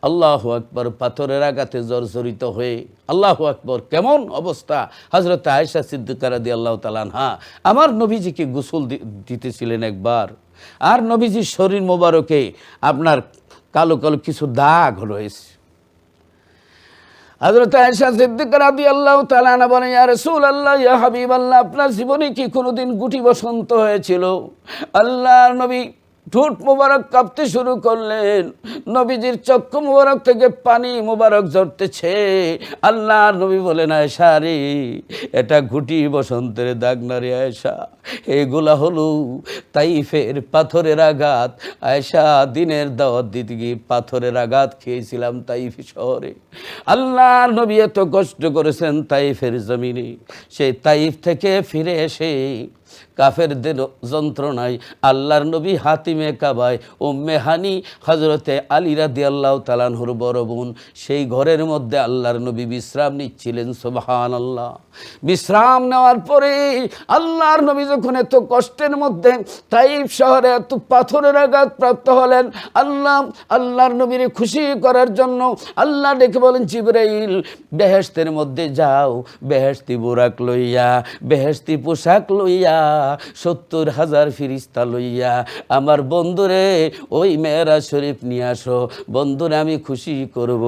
আল্লাহু আকবার, পাথরের আঘাতে জর্জরিত হয়ে, আল্লাহু আকবার, কেমন অবস্থা! হযরত আয়েশা সিদ্দিকা রাদিয়াল্লাহু তাআলা আনহা আমার নবীজিকে গোসল দিতেছিলেন একবার, আর নবীজির শরীর মোবারকে আপনার কালো কালো কিছু দাগ রয়েছে। হযরত আয়েশা সিদ্দিকা রাদিয়াল্লাহু তাআলা আনহা বলেন, ইয়া রাসূলুল্লাহ, ইয়া হাবিবাল্লাহ, আপনার জীবনে কি কোনোদিন গুটি বসন্ত হয়েছিল? আল্লাহর নবী ঠোঁট মোবারক কাঁপতে শুরু করলেন, নবীজির চক্ষু মোবারক থেকে পানি মোবারক ঝরতেছে। আল্লাহর নবী বলেন, আয়েশা রে, এটা গুটি বসন্তের দাগ না রে আয়েশা, এগুলা হলো তাইফের পাথরের আঘাত। আয়েশা, দিনের দাওয়াত দিতে গিয়ে পাথরের আঘাত খেয়েছিলাম তাইফ শহরে। আল্লাহর নবী এত কষ্ট করেছেন তাইফের জমিনে, সেই তাইফ থেকে ফিরে এসে কাফেরদের যন্ত্রণায় আল্লাহর নবী হাতিমে কাবায় উম্মে হানি হযরতে আলী রাদিয়াল্লাহু তাআলা আনহুর বড় বোন, সেই ঘরের মধ্যে আল্লাহর নবী বিশ্রাম নিচ্ছিলেন। সুবহানাল্লাহ। বিশ্রাম নেওয়ার পরে আল্লাহর নবী যখন এত কষ্টের মধ্যে তাইফ শহরে এত পাথরের আঘাত প্রাপ্ত হলেন, আল্লাহর নবীর খুশি করার জন্য আল্লাহ ডেকে বলেন, জিবরাইল, বেহেশতের মধ্যে যাও, বেহেশতি বুরাক লইয়া, বেহেশতি পোশাক লইয়া, ৭০,০০০ ফিরিস্তা লইয়া আমার বন্ধুরে ওই মেরাজ শরীফ নিয়ে আসো। বন্ধুরে আমি খুশি করব।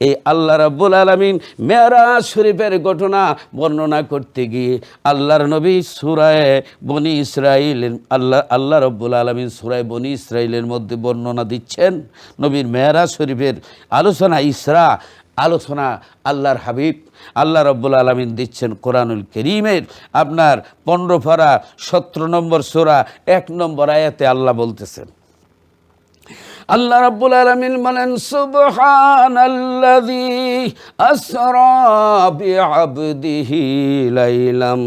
এই আল্লাহ রাব্বুল আলামিন মেরাজ শরীফের ঘটনা বর্ণনা করতে গিয়ে আল্লাহর নবী সূরা বনী ইসরাঈল, আল্লাহ রাব্বুল আলামিন সূরা বনী ইসরাঈলের মধ্যে বর্ণনা দিচ্ছেন নবীর মেরাজ শরীফের আলোচনা, ইসরা আলোচনা আল্লাহর হাবিব আল্লাহ রাব্বুল আলামিন দিচ্ছেন কোরআনুল কারীমের আপনার 15 পারা 17 নম্বর সূরা 1 নম্বর আয়াতে আল্লাহ বলতেছেন, আল্লাহ রাব্বুল আলামিন বলেন, সুবহানাল্লাযী আসরা বিআবদিহি লাইলাম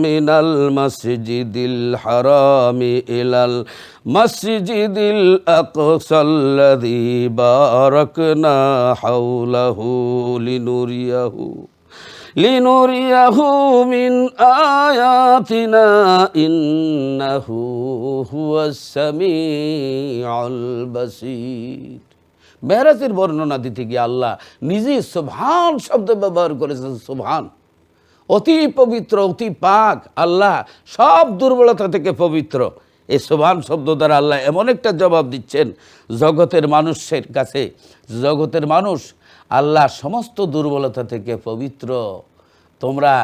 মিনাল মাসজিদিল হারামি ইলাল মাসজিদিল আকসাল্লাযী বারাকনা হাওলাহু লিনুরিয়াহু মিন আয়াতিনা ইন্নাহু হুয়াস সামিউল বাসীর। মেরাজের বর্ণনা দিতে গিয়ে আল্লাহ নিজেই সুবহান শব্দ ব্যবহার করেছেন। সুবহান, অতি পবিত্র, অতি পাক আল্লাহ, সব দুর্বলতা থেকে পবিত্র। এই সুবহান শব্দ দ্বারা আল্লাহ এমন একটা জবাব দিচ্ছেন জগতের মানুষের কাছে, জগতের মানুষ, আল্লাহ সমস্ত দুর্বলতা থেকে পবিত্র। তোমরা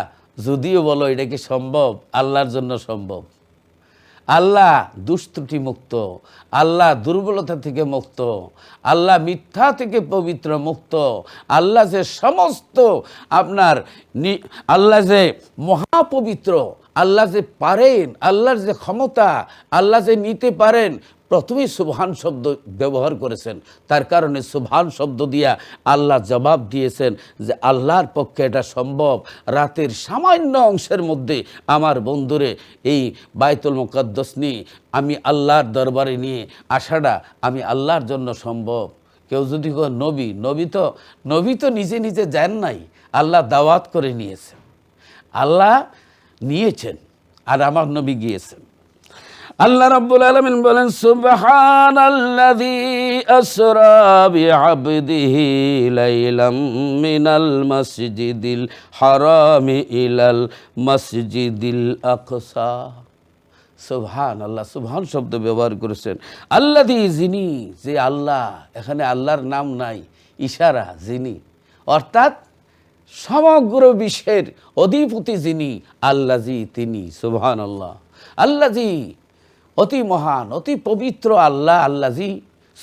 যদিও বলো এটা কি সম্ভব, আল্লাহর জন্য সম্ভব। আল্লাহ দুষ্ত্রুটি মুক্ত, আল্লাহ দুর্বলতা থেকে মুক্ত, আল্লাহ মিথ্যা থেকে পবিত্র মুক্ত। আল্লাহ যে সমস্ত আপনার আল্লাহ যে মহাপবিত্র, আল্লাহ যে পারেন, আল্লাহর যে ক্ষমতা, আল্লাহ যে নিতে পারেন, প্রথমেই সুবহান শব্দ ব্যবহার করেছেন। তার কারণে সুবহান শব্দ দিয়া আল্লাহ জবাব দিয়েছেন যে আল্লাহর পক্ষে এটা সম্ভব। রাতের সামান্য অংশের মধ্যে আমার বন্ধুরে এই বাইতুল মুকাদ্দাস নিয়ে আমি আল্লাহর দরবারে নিয়ে আসাটা আমি আল্লাহর জন্য সম্ভব। কেউ যদি নবী তো নিজে নিজে যান নাই, আল্লাহ দাওয়াত করে নিয়েছেন, আল্লাহ নিয়েছেন, আর আমার নবী গিয়েছেন। আল্লাহ রাব্বুল আলামিন বলেন, সুবহানাল্লাযী আসরা বিআবদিহি লাইলাম মিনাল মাসজিদিল হারামি ইলাল মাসজিদিল আকসা। সুবহানাল্লাহ, সুবহান শব্দ ব্যবহার করেছেন। আল্লাযী, যিনি, যে আল্লাহ, এখানে আল্লাহর নাম নাই, ইশারা, যিনি, অর্থাৎ সমগ্র বিশ্বের অধিপতি যিনি, আল্লাযী, তিনি। সুবহানাল্লাহ, আল্লাযী, অতি মহান, অতি পবিত্র আল্লাহ, আল্লাযী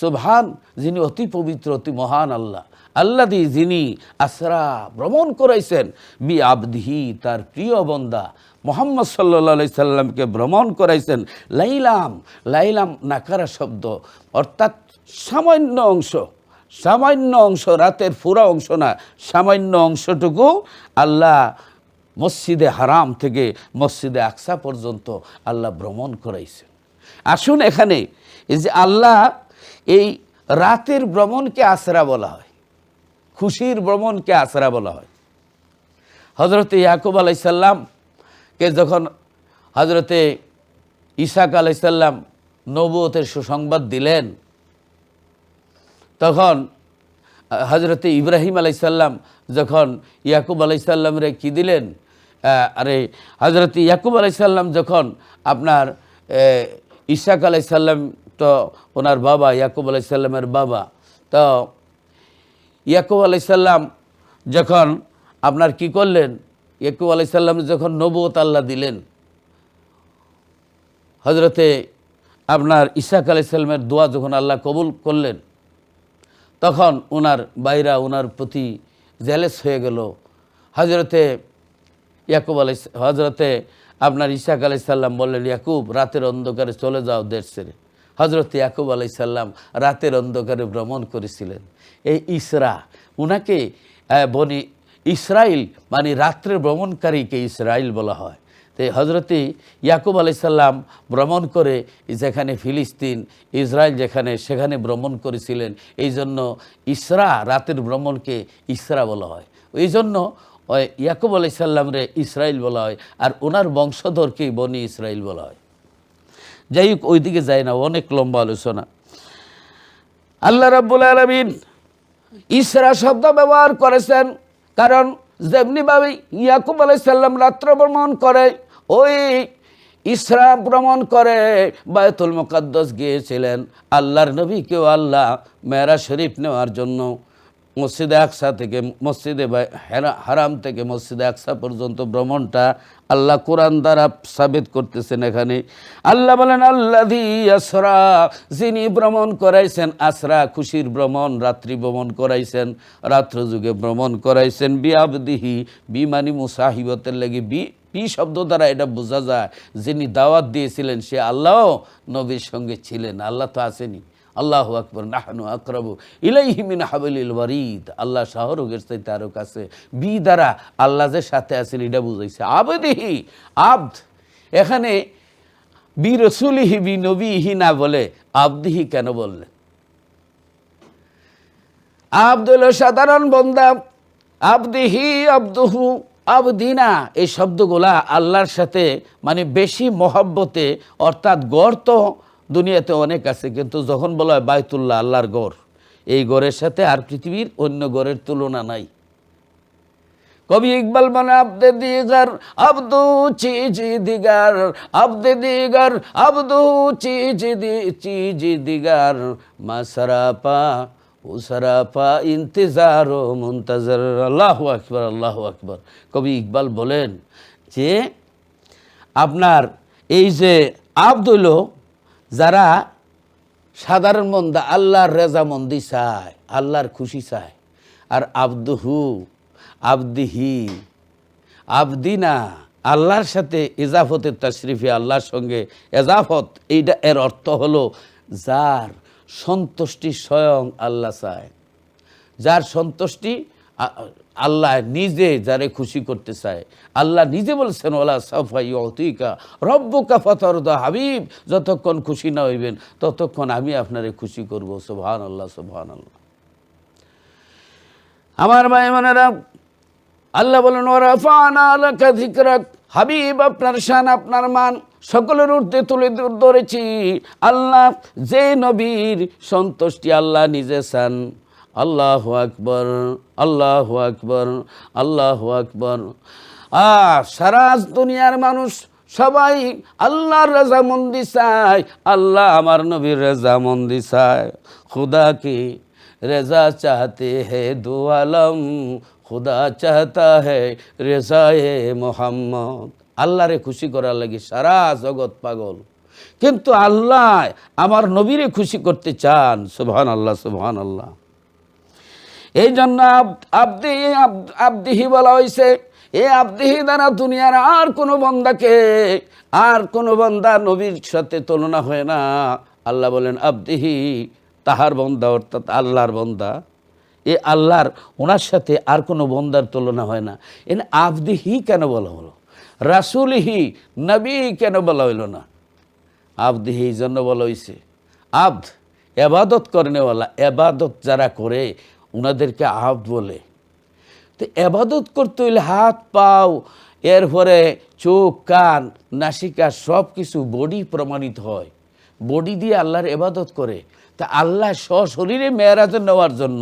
সুবহান, যিনি অতি পবিত্র, অতি মহান আল্লাহ। আল্লাযী, যিনি আসরা ভ্রমণ করাইছেন, বি আবদিহি, তার প্রিয় বান্দা মুহাম্মদ সাল্লাল্লাহু আলাইহি সাল্লামকে ভ্রমণ করাইছেন। লাইলাম, লাইলাম নাকারা শব্দ, অর্থাৎ সামান্য অংশ, সামান্য অংশ, রাতের পুরো অংশ না, সামান্য অংশটুকু আল্লাহ মসজিদে হারাম থেকে মসজিদে আকসা পর্যন্ত আল্লাহ ভ্রমণ করাইছেন। আসুন, এখানে এই যে আল্লাহ এই রাতের ভ্রমণকে আসরা বলা হয়, খুশির ভ্রমণকে আসরা বলা হয়। হজরতে ইয়াকুব আলাইহিস সালামকে যখন হজরতে ইসাক আলাইহিস সালাম নবুয়তের সুসংবাদ দিলেন, তখন হজরতে ইব্রাহিম আলাইহিস সালাম যখন ইয়াকুব আলাইহিস সালামরে কি দিলেন, হজরতে ইয়াকুব আলাইহিস সালাম যখন আপনার ইসাক আলাইহিস সালাম, তো ওনার বাবা ইয়াকুব আলাইহিস সালামের বাবা, তো ইয়াকুব আলাইহিস সালাম যখন আপনার কি করলেন, ইয়াকুব আলাইহিস সালাম যখন নবুয়ত আল্লাহ দিলেন, হজরতে আপনার ইসাক আলাইহিস সালামের দোয়া যখন আল্লাহ কবুল করলেন, তখন ওনার বাইরা ওনার প্রতি জেলেস হয়ে গেল। হজরতে আপনার ইসাক আলাইহিস সালাম বললেন, ইয়াকুব, রাতের অন্ধকারে চলে যাও দেশ ছেড়ে। হজরতে ইয়াকুব আলাইহিস সালাম রাতের অন্ধকারে ভ্রমণ করেছিলেন। এই ইসরা, উনাকে বনি ইসরাইল মানে রাত্রের ভ্রমণকারীকে ইসরাইল বলা হয়। তো হজরতে ইয়াকুব আলাইহিস সালাম ভ্রমণ করে যেখানে ফিলিস্তিন, ইসরায়েল যেখানে, সেখানে ভ্রমণ করেছিলেন। এই জন্য ইসরা, রাতের ভ্রমণকে ইসরা বলা হয়। এই জন্য ইয়াকুব আলাইহিস সালামরে ইসরাইল বলা হয়, আর ওনার বংশধরকেই বনি ইসরাইল বলা হয়। যাই হোক, ওইদিকে যায় না, অনেক লম্বা আলোচনা। আল্লাহ রাব্বুল আলামিন ইসরা শব্দ ব্যবহার করেছেন, কারণ যেমনিভাবে ইয়াকুব আলাইহিস সালাম রাত্র ভ্রমণ করে, ওই ইসরা ভ্রমণ করে বায়তুল মুকাদ্দাস গিয়েছিলেন। আল্লাহর নবীকেও আল্লাহ মেরাজ শরীফ নেওয়ার জন্য মসজিদে আকসা থেকে মসজিদে হারাম থেকে মসজিদে আকসা পর্যন্ত ভ্রমণটা আল্লাহ কোরআন দ্বারা সাবিত করতেছেন। এখানে আল্লাহ বলেন, আল্লাযী আসরা, যিনি ভ্রমণ করাইছেন, আসরা খুশির ভ্রমণ, রাত্রি ভ্রমণ করাইছেন, রাত্র যুগে ভ্রমণ করাইছেন, বিআবদিহি, বিমানি মুসাহিবতের লাগি, বি শব্দ দ্বারা এটা বোঝা যায় যিনি দাওয়াত দিয়েছিলেন সে আল্লাহ নবীর সঙ্গে ছিলেন। আল্লাহ তো আসেনি। আল্লাহু আকবার, নাহনু আকরাবু ইলাইহি মিন হাবলিল ওয়ারিদ, আল্লাহ শাহরুগের চাইতে আরও কাছে। বি দ্বারা আল্লাহ যে সাথে আছেন এটা বুঝাইছে। আবদিহি, আব্দ, এখানে বি রসুলিহি, বি নবীহি না বলে আবদিহি কেন বললেন? আব্দ হলো সাধারণ বান্দা, আবদিহি, আব্দুহু, আবদিনা, এই শব্দগুলা আল্লাহর সাথে মানে বেশি মহব্বতে, অর্থাৎ গড় তো দুনিয়াতে অনেক আছে, কিন্তু যখন বলা হয় বাইতুল্লাহ, আল্লাহর গড়, এই গড়ের সাথে আর পৃথিবীর অন্য গড়ের তুলনা নাই। কবি ইকবাল মানে আব্দে দিগার আব্দু চিজ দিগার, আব্দে দিগার আব্দু চিজ দিগার, মা সারাপা ও সারাপা ইন্তজার ও মুনতাজার। আল্লাহু আকবার, আল্লাহু আকবার। কবি ইকবাল বলেন যে আপনার এই যে আব্দ হইল যারা সাধারণ মন্দা, আল্লাহর রেজামন্দি চায়, আল্লাহর খুশি চায়। আর আব্দুহু, আবদিহি, আবদিনা, আল্লাহর সাথে এজাফতের তাশরিফে, আল্লাহর সঙ্গে এজাফত, এইটা এর অর্থ হলো যার সন্তুষ্টি স্বয়ং আল্লাহ চায়, যার সন্তুষ্টি আল্লাহ নিজে যারে খুশি করতে চায়। আল্লাহ নিজে বলছেন, ওয়ালা সাফা ইউতিকা রব্বুকা ফাতারদা, হাবিব, যতক্ষণ খুশি না হইবেন ততক্ষণ আমি আপনারে খুশি করব। সুবহানাল্লাহ, সুবহানাল্লাহ। আমার ভাই বোনেরা, আল্লাহ বলেন, ওয়ারাফানা লাকা যিকরাক, হাবিব, আপনার শান, আপনার মান সকলের ঊর্ধ্বে তুলে ধরেছি। আল্লাহ যে নবীর সন্তুষ্টি আল্লাহ নিজে চান। আল্লাহু আকবার, আল্লাহু আকবার, আল্লাহু আকবার। সারা দুনিয়ার মানুষ সবাই আল্লাহর রেজামন্দি চায়, আল্লাহ আমার নবীর রেজামন্দি চায়। খুদা কি রেজা চাহতে হে দু আলম, খুদা চাহতা হে রেজায়ে মোহাম্মদ। আল্লাহরে খুশি করার লাগি সারা জগৎ পাগল। কিন্তু আল্লাহ আমার নবীরে খুশি করতে চান। সুবহানাল্লাহ, সুবহানাল্লাহ। এই জন্য আবদিহি বলা হয়েছে। এই আবদিহি দ্বারা দুনিয়ার আর কোনো বান্দা নবীর সাথে তুলনা হয় না। আল্লাহ বলেন আবদিহি, তাহার বান্দা অর্থাৎ আল্লাহর বান্দা। এ আল্লাহর, ওনার সাথে আর কোনো বান্দার তুলনা হয় না। এনে আবদিহি কেন বলা হলো? রাসূলিহি, নবী কেন বলা হইল না? আবদিহি এই জন্য বলা হয়েছে, আবদ এবাদত করেনেওয়ালা, এবাদত যারা করে ওনাদেরকে আবদ বলে। তো এবাদত করতে হইলে হাত পাও, এরপরে চোখ কান নাসিকা সব কিছু বডি প্রমাণিত হয়। বডি দিয়ে আল্লাহর এবাদত করে। তা আল্লাহ সশরীরে মেরাজে নেওয়ার জন্য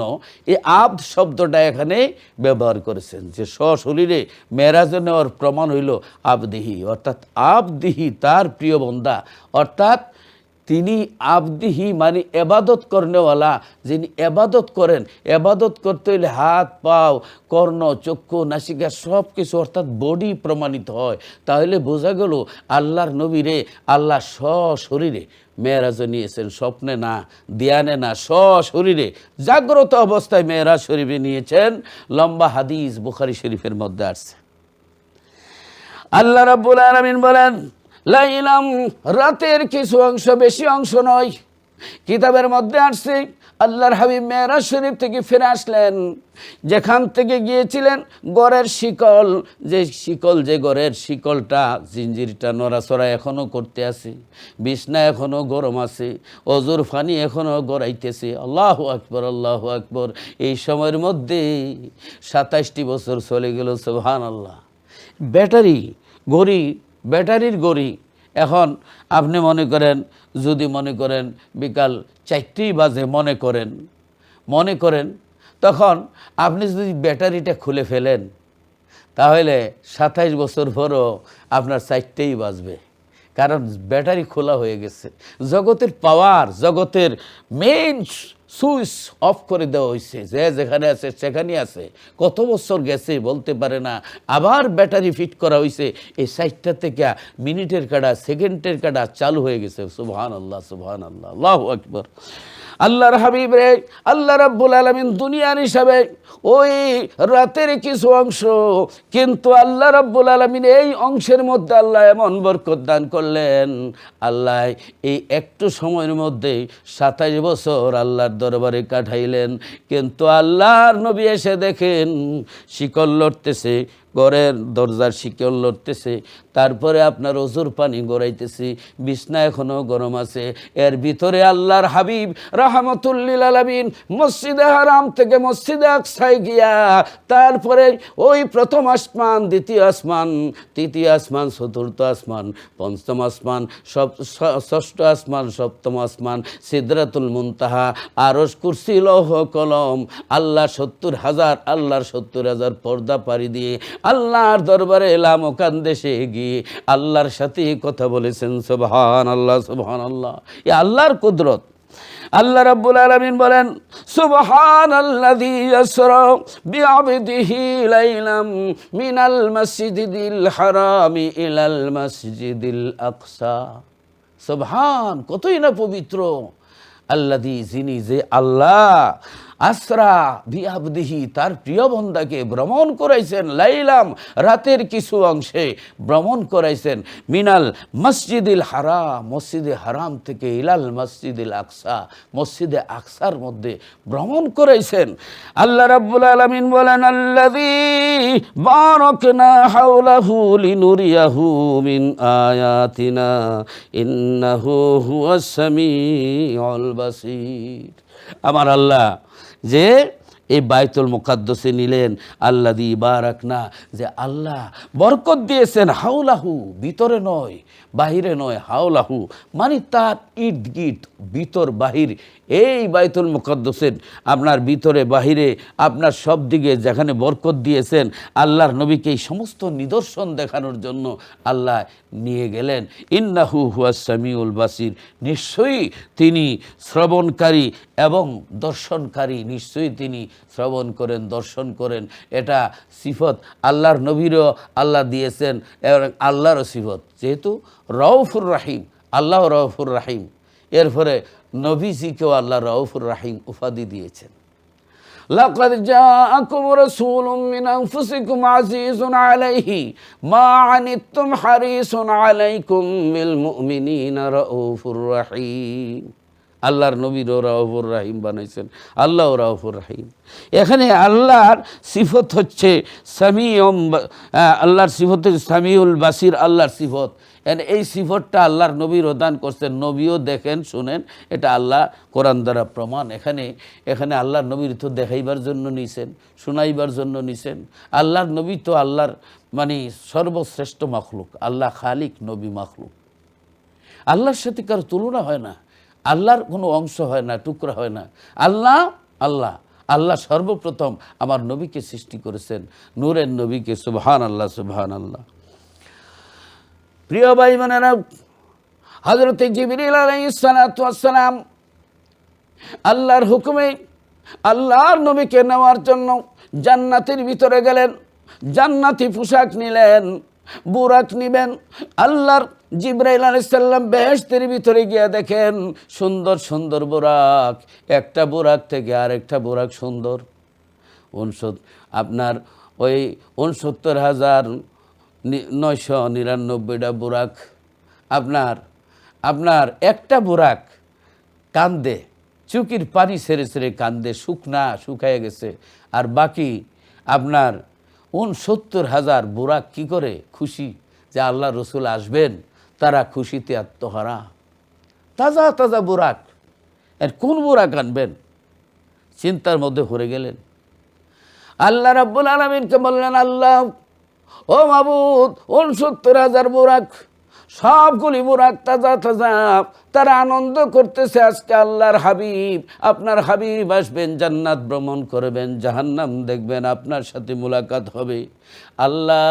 এই আবদ শব্দটা এখানে ব্যবহার করেছেন, যে সশরীরে মেরাজে নেওয়ার প্রমাণ হইল আবদিহি, অর্থাৎ আবদিহি তার প্রিয় বন্দা, অর্থাৎ তিনি আবদিহি মানে এবাদত করনেওয়ালা, যিনি এবাদত করেন। এবাদত করতে হইলে হাত পাও কর্ণ চক্ষু নাসিকা সব কিছু অর্থাৎ বডি প্রমাণিত হয়। তাহলে বোঝা গেল আল্লাহর নবীরে আল্লাহ সশরীরে মেরাজে নিয়েছেন, স্বপ্নে না, ধ্যানে না, সশরীরে জাগ্রত অবস্থায় মেরাজ শরীফে নিয়েছেন। লম্বা হাদিস বুখারী শরীফের মধ্যে আসছে। আল্লাহ রাব্বুল আলামিন বলেন লাইলাম, রাতের কিছু অংশ, বেশি অংশ নয়। কিতাবের মধ্যে আসছে আল্লাহর হাবিব মেরাজ শরীফ থেকে ফিরে আসলেন। যেখান থেকে গিয়েছিলেন গড়ের শিকল, যে গড়ের শিকলটা জিঞ্জিরটা নড়াচড়া এখনও করতে আছে, বিছনা এখনও গরম আছে, অজুর পানি এখনও গড়াইতেছে। আল্লাহু আকবার, আল্লাহু আকবার। এই সময়ের মধ্যে 27টি বছর চলে গেল। সুবহানাল্লাহ। ব্যাটারির গড়ি এখন আপনি মনে করেন, যদি মনে করেন বিকাল 4টেই বাজে মনে করেন, তখন আপনি যদি ব্যাটারিটা খুলে ফেলেন তাহলে 27 বছর পরও আপনার 4টেই বাজবে, কারণ ব্যাটারি খোলা হয়ে গেছে। জগতের পাওয়ার, জগতের মেইন সুইচ অফ করে দেওয়া হয়েছে, যে যেখানে আছে সেখানেই আছে। কত বছর গেছে বলতে পারে না, আবার ব্যাটারি ফিট করা হয়েছে। এই 60টা থেকে মিনিটের কাটা, সেকেন্ডের কাটা চালু হয়ে গেছে। সুবহানাল্লাহ, সুবহানাল্লাহ, আল্লাহু আকবার। আল্লাহর হাবিব রে, আল্লাহ রাব্বুল আলামিন দুনিয়ার হিসাবে ওই রাতের কিছু অংশ, কিন্তু আল্লাহ রাব্বুল আলামিন এই অংশের মধ্যে আল্লাহ এমন বরকত দান করলেন। আল্লাহ এই একটু সময়ের মধ্যে 27 বছর আল্লাহর দরবারে কাটাইলেন। কিন্তু আল্লাহর নবী এসে দেখেন শিকল লড়তেছে, ঘরের দরজার শিকল লড়তেছে, তারপরে আপনার অজুর পানি গড়াইতেছি, বিছনা এখনও গরম আছে। এর ভিতরে আল্লাহর হাবিব রাহমাতুল্লিল আলামিন মসজিদে হারাম থেকে মসজিদে আকসায় গিয়া, তারপরে ওই প্রথম আসমান, দ্বিতীয় আসমান, তৃতীয় আসমান, চতুর্থ আসমান, পঞ্চম আসমান, ষষ্ঠ আসমান, সপ্তম আসমান, সিদরাতুল মুনতাহা, আরশ, কুরসি, লৌহ কলম, আল্লাহ 70,000 পর্দা পাড়ি দিয়ে আল্লাহর দরবারে লামকান দেশে গিয়ে আল্লাহর সাথে কথা বলেছেন। সুবহানাল্লাহ, সুবহানাল্লাহ। এই আল্লাহর কুদরত। আল্লাহ রাব্বুল আলামিন বলেন সুবহানাল্লাযী ইয়াসরা বিআবদিহি লাইলাম মিনাল মাসজিদিল হারামি ইলাল মাসজিদিল আকসা। সুবহান, কতই না পবিত্র। আল্লাযী, যিনি, যে আল্লাহ আসরা বিআবদিহি, তার প্রিয় বান্দাকে ভ্রমণ করাইছেন, লাইলাম, রাতের কিছু অংশে ভ্রমণ করাইছেন, মিনাল মসজিদিল হারাম, মসজিদে হারাম থেকে, ইলাল মসজিদিল আকসা, মসজিদে আকসার মধ্যে ভ্রমণ করাইছেন। আল্লাহ রাব্বুল আলামিন বলেন আল্লাযী বারাকনা হাওলাহু লিনুরিয়াহু মিন আয়াতিনা ইন্নাহু হুয়াস সামিউল বাসীর। আমার আল্লাহ যে এই বাইতুল মুকাদ্দাসে নিলেন, আল্লাযী বারাকনা, যে আল্লাহ বরকত দিয়েছেন, হাওলাহু, ভিতরে নয় বাহিরে নয়, হাওলাহু মানে তার ইর্দ গির্দ, ভিতর বাহির, এই বাইতুল মুকাদ্দাসের আপনার ভিতরে বাহিরে আপনার সব দিকে যেখানে বরকত দিয়েছেন, আল্লাহর নবীকে এই সমস্ত নিদর্শন দেখানোর জন্য আল্লাহ নিয়ে গেলেন। ইন্নাহু হুয়াস সামিউল বাসীর, নিশ্চয়ই তিনি শ্রবণকারী এবং দর্শনকারী, নিশ্চয়ই তিনি শ্রবণ করেন, দর্শন করেন। এটা সিফত আল্লাহর নবীরও আল্লাহ দিয়েছেন এবং আল্লাহরও সিফত, যেহেতু রউফুর রাহিম, আল্লাহ রউফুর রাহিম। এরপরে নবীজিকেও আল্লাহ রউফুর রাহিম উপাধি দিয়েছেন। লাকাদ জাআকুম রাসূলুম মিন আনফুসিকুম আজিজুন আলাইহি মা আনিতুম হারিসুন আলাইকুম বিল মুমিনিনা রাউফুর রাহিম। আল্লাহর নবীর রাউফুর রাহিম বানাইছেন, আল্লাহ রাউফুর রাহিম। এখানে আল্লাহর সিফত হচ্ছে সামিউম, আল্লাহর সিফত হচ্ছে সামিউল বাসির, আল্লাহর সিফত। এই সিফতটা আল্লাহর নবীর দান করছেন, নবীও দেখেন শুনেন, এটা আল্লাহ কোরআন দ্বারা প্রমাণ। এখানে আল্লাহর নবীর তো দেখাইবার জন্য নিছেন, শোনাইবার জন্য নিছেন। আল্লাহর নবী তো আল্লাহর মানে সর্বশ্রেষ্ঠ মাখলুক, আল্লাহ খালিক, নবী মাখলুক। আল্লাহর সাথে কার তুলনা হয় না, আল্লাহর কোনো অংশ হয় না, টুকরা হয় না। আল্লাহ আল্লাহ আল্লাহ সর্বপ্রথম আমার নবীকে সৃষ্টি করেছেন, নূরের নবীকে। সুবহান আল্লাহ, সুবহান আল্লাহ। প্রিয় ভাই বোনেরা, হযরত জিবরিল আলাইহিস সালাতু ওয়াস সালাম আল্লাহর হুকুমে আল্লাহর নবীকে নেওয়ার জন্য জান্নাতের ভিতরে গেলেন। জান্নাতি পোশাক নিলেন, বুরাক নিবেন। আল্লাহর জিবরাইল আলাইহিস সালাম বেহেশতের ভিতরে গিয়ে দেখেন সুন্দর সুন্দর বুরাক, একটা বুরাক থেকে আরেকটা বুরাক সুন্দর। আপনার ওই ৬৯,৯৯৯টা বুরাক। আপনার একটা বুরাক কান্দে, চুকির পানি ছেড়ে ছেড়ে কান্দে, শুকায় গেছে। আর বাকি আপনার ৬৯,০০০ বুরাক কি করে খুশি যে আল্লাহ রসুল আসবেন, তারা খুশিতে আত্মহারা। তাজা তাজা বুরাক, এর কোন বুরাক আনবেন, চিন্তার মধ্যে পড়ে গেলেন। আল্লাহ রাব্বুল আলামিনকে বললেন, আল্লাহ ও মাবুদ, ৬৯,০০০ বুরাক, সবগুলি বুরাক তাজা তাজা, তারা আনন্দ করতেছে আজকে আল্লাহর হাবিব, আপনার হাবিব আসবেন, জান্নাত ভ্রমণ করবেন, জাহান্নাম দেখবেন, আপনার সাথে মুলাকাত হবে। আল্লাহ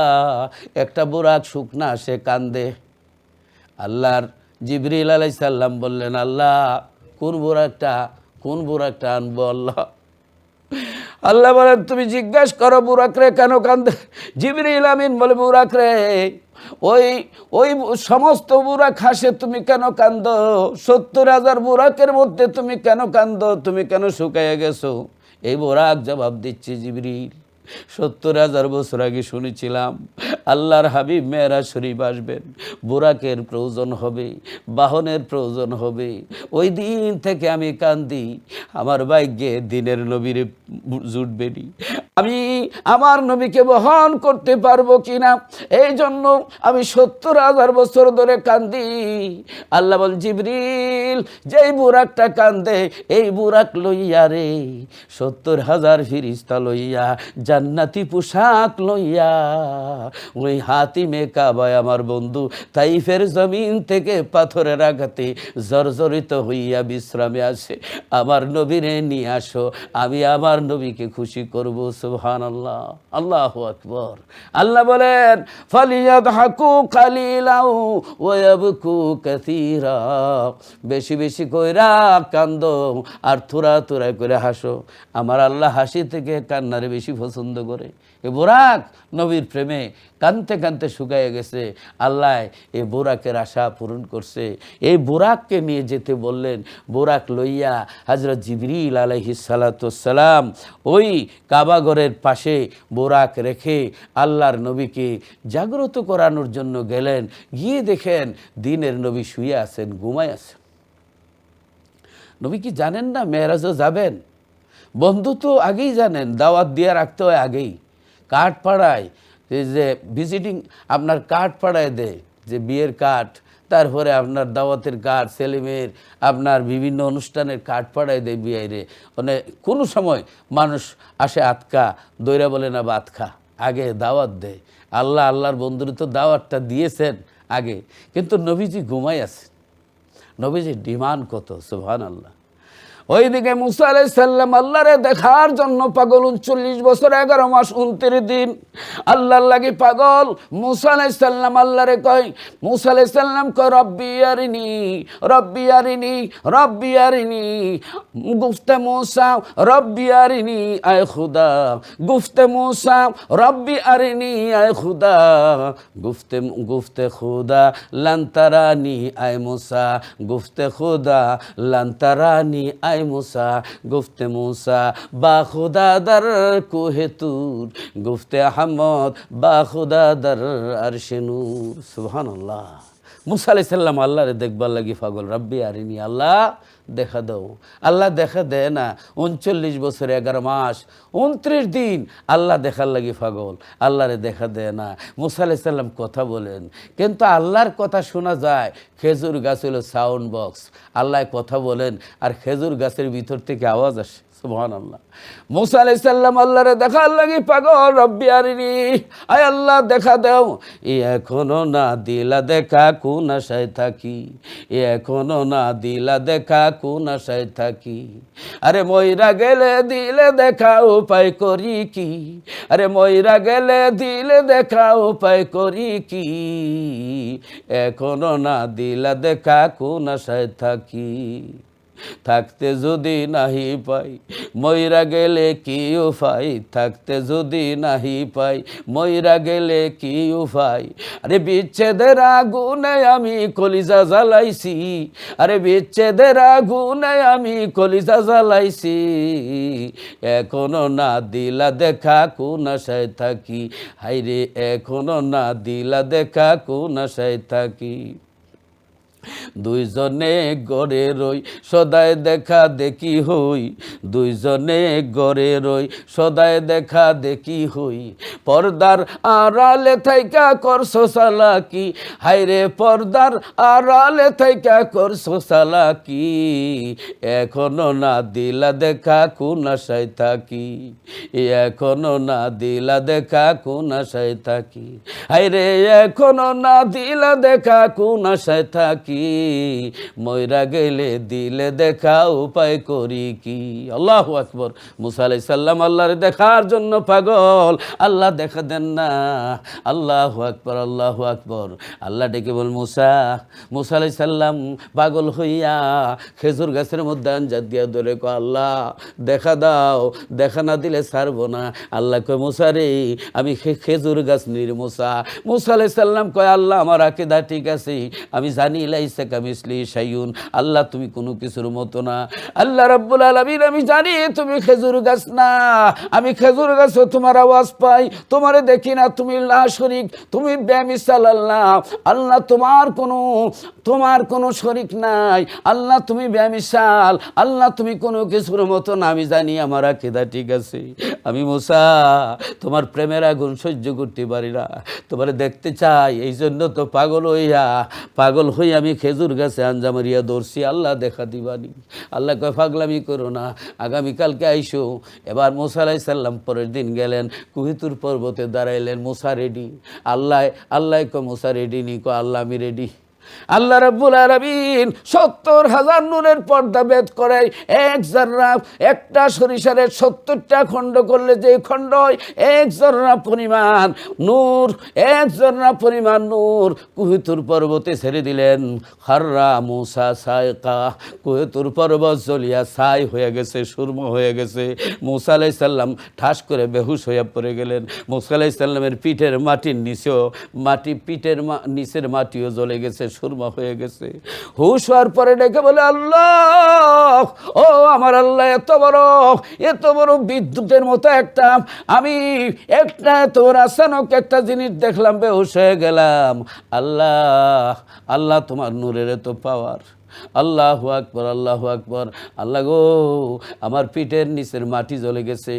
একটা বুরাক শুকনা, সে কান্দে। আল্লাহর জিবরিল আলাইহিস সালাম বললেন, আল্লাহ কোন বুরাকটা আনবো? আল্লাহ বলেন, তুমি জিজ্ঞাসা করো বুরাক রে কেন কান্দে। জিবরিল আমিন বলে, বুরাক রে, ওই সমস্ত বুরাক হাসে, তুমি কেন কান্দো? ৭০,০০০ বুরাকের মধ্যে তুমি কেন কান্দো? তুমি কেন শুকাইয়া গেছো? এই বুরাক জবাব দিচ্ছে, জিবরিল ৭০,০০০ বছর আগে শুনেছিলাম আল্লাহর হাবিব মেরাজ শরীফ আসবেন, বুরাকের প্রয়োজন হবে, বাহনের প্রয়োজন হবে। ওই দিন থেকে আমি কান্দি, আমার ভাগ্যে দিনের নবীর জুটবেনি, আমি আমার নবীকে বহন করতে পারবো কিনা, এই জন্য আমি ৭০,০০০ বছর ধরে কান্দি। আল্লাহ বল, জিবরিল যেই বুরাকটা কান্দে, এই বুরাক লইয়া রে ৭০,০০০ ফিরিস্তা লইয়া, জান্নাতি পোশাক লইয়া, ওই হাতিমে কাবায় আমার বন্ধু তাইফের জমিন থেকে পাথরের আঘাতে জর্জরিত হইয়া বিশ্রামে আসে, আমার নবীরে নিয়ে আসো, আমি আমার নবীকে খুশি করব। সুবহানাল্লাহ, আল্লাহু আকবার। আল্লাহ বলেন, ফালিয়াদহাকু কালিলাও ওয়া ইয়াবকু কাসীরা, বেশি বেশি কইরা কান্দো আর থোড়া থোড়া করে হাসো। আমার আল্লাহ হাসি থেকে কান্নারে বেশি পছন্দ করে। এ বুরাক নবীর প্রেমে কানতে কানতে শুকায় গেছে, আল্লাহ এই বুরাকের আশা পূরণ করছে। এই বুরাককে নিয়ে যেতে বললেন। বুরাক লইয়া হযরত জিবরিল আলাইহিস সালাতু ওয়াস সালাম ওই কাবাঘরের পাশে বুরাক রেখে আল্লাহর নবীকে জাগ্রত করানোর জন্য গেলেন। গিয়ে দেখেন দিনের নবী শুয়ে আছেন, ঘুমায় আছেন। নবী কি জানেন না মেরাজও যাবেন? বন্ধু তো আগেই জানেন, দাওয়াত দিয়ে রাখতে হয় আগেই। কার্ড পাড়ায় যে ভিজিটিং, আপনার কার্ড পাড়ায় দেয়, যে বিয়ের কার্ড, তারপরে আপনার দাওয়াতের কার্ড, ছেলেমেয়ের আপনার বিভিন্ন অনুষ্ঠানের কার্ড পাড়ায় দেয় বিয়েরে। মানে কোনো সময় মানুষ আসে আতকা, দৈরা বলে না বাতখা, আগে দাওয়াত দেয়। আল্লাহর বন্ধুরা তো দাওয়াতটা দিয়েছেন আগে, কিন্তু নবীজি ঘুমাই আছেন। নবীজি ডিমান্ড কত, সুবহানাল্লাহ। ওইদিকে মুসা আলাইহিস সালাম আল্লাহরে দেখার জন্য পাগল, 39 বছর 11 মাস 29 দিন আল্লাহর লাগি পাগল। মুসা আলাইহিস সালাম আল্লাহরে কয়, মুসা আলাইহিস সালাম কয় রব্বি আরিনি রব্বি আরিনি রব্বি আরিনি, গুফতে মুসা রব্বি আরিনি আয় খুদা, গুফতে মুসা রব্বি আরিনি আয় খুদা, গুফতে খুদা লান্তারানি আয় মুসা, গুফতে খুদা লান্তারানি আয় মুসা, গুফতে মুসা বা খুদা দর কোহে তুর, গুফতে আহমদ বা খুদা দর আরশে নূর। সুবহানাল্লাহ। মুসা আলাইহিস সালাম আল্লাহরে দেখবার লাগি পাগল, রব্বি আরিনি, আল্লাহ দেখা দাও। আল্লাহ দেখা দেয় না, 39 বছর 11 মাস 29 দিন আল্লাহ দেখার লাগি পাগল, আল্লাহরে দেখা দেয় না। মুসা আলাইহিস সালাম কথা বলেন, কিন্তু আল্লাহর কথা শোনা যায়। খেজুর গাছ হলো সাউন্ড বক্স, আল্লাহ কথা বলেন আর খেজুর গাছের ভিতর থেকে আওয়াজ আসে। সুবহানাল্লাহ। মুসা আলাইহিস সালাম আল্লাহরে দেখার লাগি পাগল, রব্বি আরিনি, আয় আল্লাহ দেখা দাও। এখনো না দিলা দেখা কোন আশায় থাকি, এখনো না দিলা দেখা কোন আশায় থাকি, আরে মইরা গেলে দিলে দেখা উপায় করি কি, আরে মইরা গেলে দিলে দেখা উপায় করি কি, এখনো না দিলা দেখা কোন আশায় থাকি, থাকতে যদি নাহি পাই মইরা গেলে কি উপায়, থাকতে যদি নাহি পাই মইরা গেলে কি উপায়, আরে বিচ্ছেদের আগুনে আমি কলিজা জ্বালাইছি, আরে বিচ্ছেদের আগুনে আমি কলিজা জ্বালাইছি, এখনো না দিলা দেখা কোন আশায় থাকি, হাইরে এখনো না দিলা দেখা কোন আশায় থাকি, দুইজনে গড়ে রই সদায় দেখা দেখি হই, দুইজনে গড়ে রই সদায় দেখা দেখি হই, পর্দার আড়ালে থাইকা করছো চালাকি, হাইরে পর্দার আড়ালে থাইকা করছো চালাকি, এখনো না দিলা দেখা কোন আশায় থাকি, এখনো না দিলা দেখা কোন আশায় থাকি, হাইরে এখনো না দিলা দেখা কোন আশায় থাকি, মইরা গেলে দিলে দেখা উপায় করি কি। আল্লাহু আকবার। মুসা আলাইহিস সালাম আল্লাহর দেখার জন্য পাগল, আল্লাহ দেখা দেন না। আল্লাহু আকবার, আল্লাহু আকবার। আল্লাহ ডেকে বল, মুসা, মুসা আলাইহিস সালাম পাগল হইয়া খেজুর গাছের মধ্যে আঞ্জাত দিয়া ধরে কয়, আল্লাহ দেখা দাও, দেখা না দিলে ছাড়বো না। আল্লাহ কয়, মুসা রে আমি খেজুর গাছ নির মুসা। মুসা আলাইহিস সালাম কয়, আল্লাহ আমার আকীদা ঠিক আছে, আমি জানি লাইসা কামিসলি শাইউন, আল্লাহ তুমি কোনো কিছুর মতো না। আল্লাহ রাব্বুল আলামিন, আমি জানি তুমি খেজুর গাছ না, আমি খেজুর গাছ তোমার আওয়াজ পাই, তোমারে দেখি না, তুমি লা শরীক, তুমি বেমিসাল আল্লাহ, আল্লাহ তোমার কোনো শরীক নাই, আল্লাহ তুমি বেমিসাল, আল্লাহ তুমি কোনো কিছুর মতো না, আমি জানি আমার আকীদা ঠিক আছে। আমি মুসা তোমার প্রেমের আগুন সহ্য করতে পারি না, তোমারে দেখতে চাই, এই জন্য তো পাগল হইয়া আমি খেজুর গাছে আঞ্জা মারিয়া ধরছি, আল্লাহ দেখা দিবানি। আল্লাহ কয়, পাগলামি করো না, আগামীকালকে আইসো। এবার মুসা আলাইহিস সালাম পরের দিন গেলেন, কুহিতুর পর্বতে দাঁড়াইলেন, মুসা রেডি। আল্লাহ কয়, মুসা রেডি নি? কয়, আল্লাহ আমি রেডি। আল্লাহ রাব্বুল আলামিন 70,000 নূরের পর্দা ভেদ করে এক জাররা, একটা সরিষারের 70টা খণ্ড করলে যে খণ্ড হয় এক জাররা পরিমাণ নূর, এক জাররা পরিমাণ নূর কুহিতুর পর্বতে ছেড়ে দিলেন। খাররা মুসা সায়কা, কুহিতুর পর্বত জ্বলিয়া ছাই হয়ে গেছে, সুরমা হয়ে গেছে। মুসা আলাইহিস সালাম ঠাস করে বেহুশ হয়ে পড়ে গেলেন। মুসা আলাইহিস সালামের পিঠের মাটির নিচেও পিঠের নিচের মাটিও জ্বলে গেছে, সুরমা হয়ে গেছে। হুশ হওয়ার পরে ডেকে বলে, আল্লাহ, ও আমার আল্লাহ, এত বড় বিদ্যুতের মতো আমি এত রাসায়নিক একটা জিনিস দেখলাম, বেহুশ হয়ে গেলাম। আল্লাহ তোমার নূরের এত পাওয়ার। আল্লাহু আকবার, আল্লাহু আকবার। আল্লাহ গো, আমার পিঠের নিচের মাটি জ্বলে গেছে,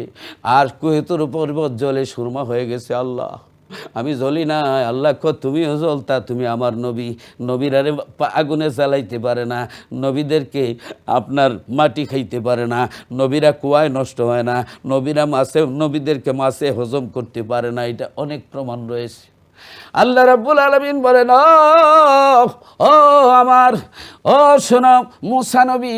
আর কুহিতুর পর্বত জ্বলে সুরমা হয়ে গেছে। আল্লাহ আমি জ্বলি না। আল্লাহ তুমিও জ্বলতা, তুমি আমার নবী, নবীরারে আগুনে জ্বালাইতে পারে না, নবীদেরকে আপনার মাটি খাইতে পারে না, নবীরা কুয়ায় নষ্ট হয় না, নবীদেরকে মাছে হজম করতে পারে না, এটা অনেক প্রমাণ রয়েছে। আল্লাহ রাব্বুল আলামিন বলেন, ও আমার, ও শোনো মুসা নবী,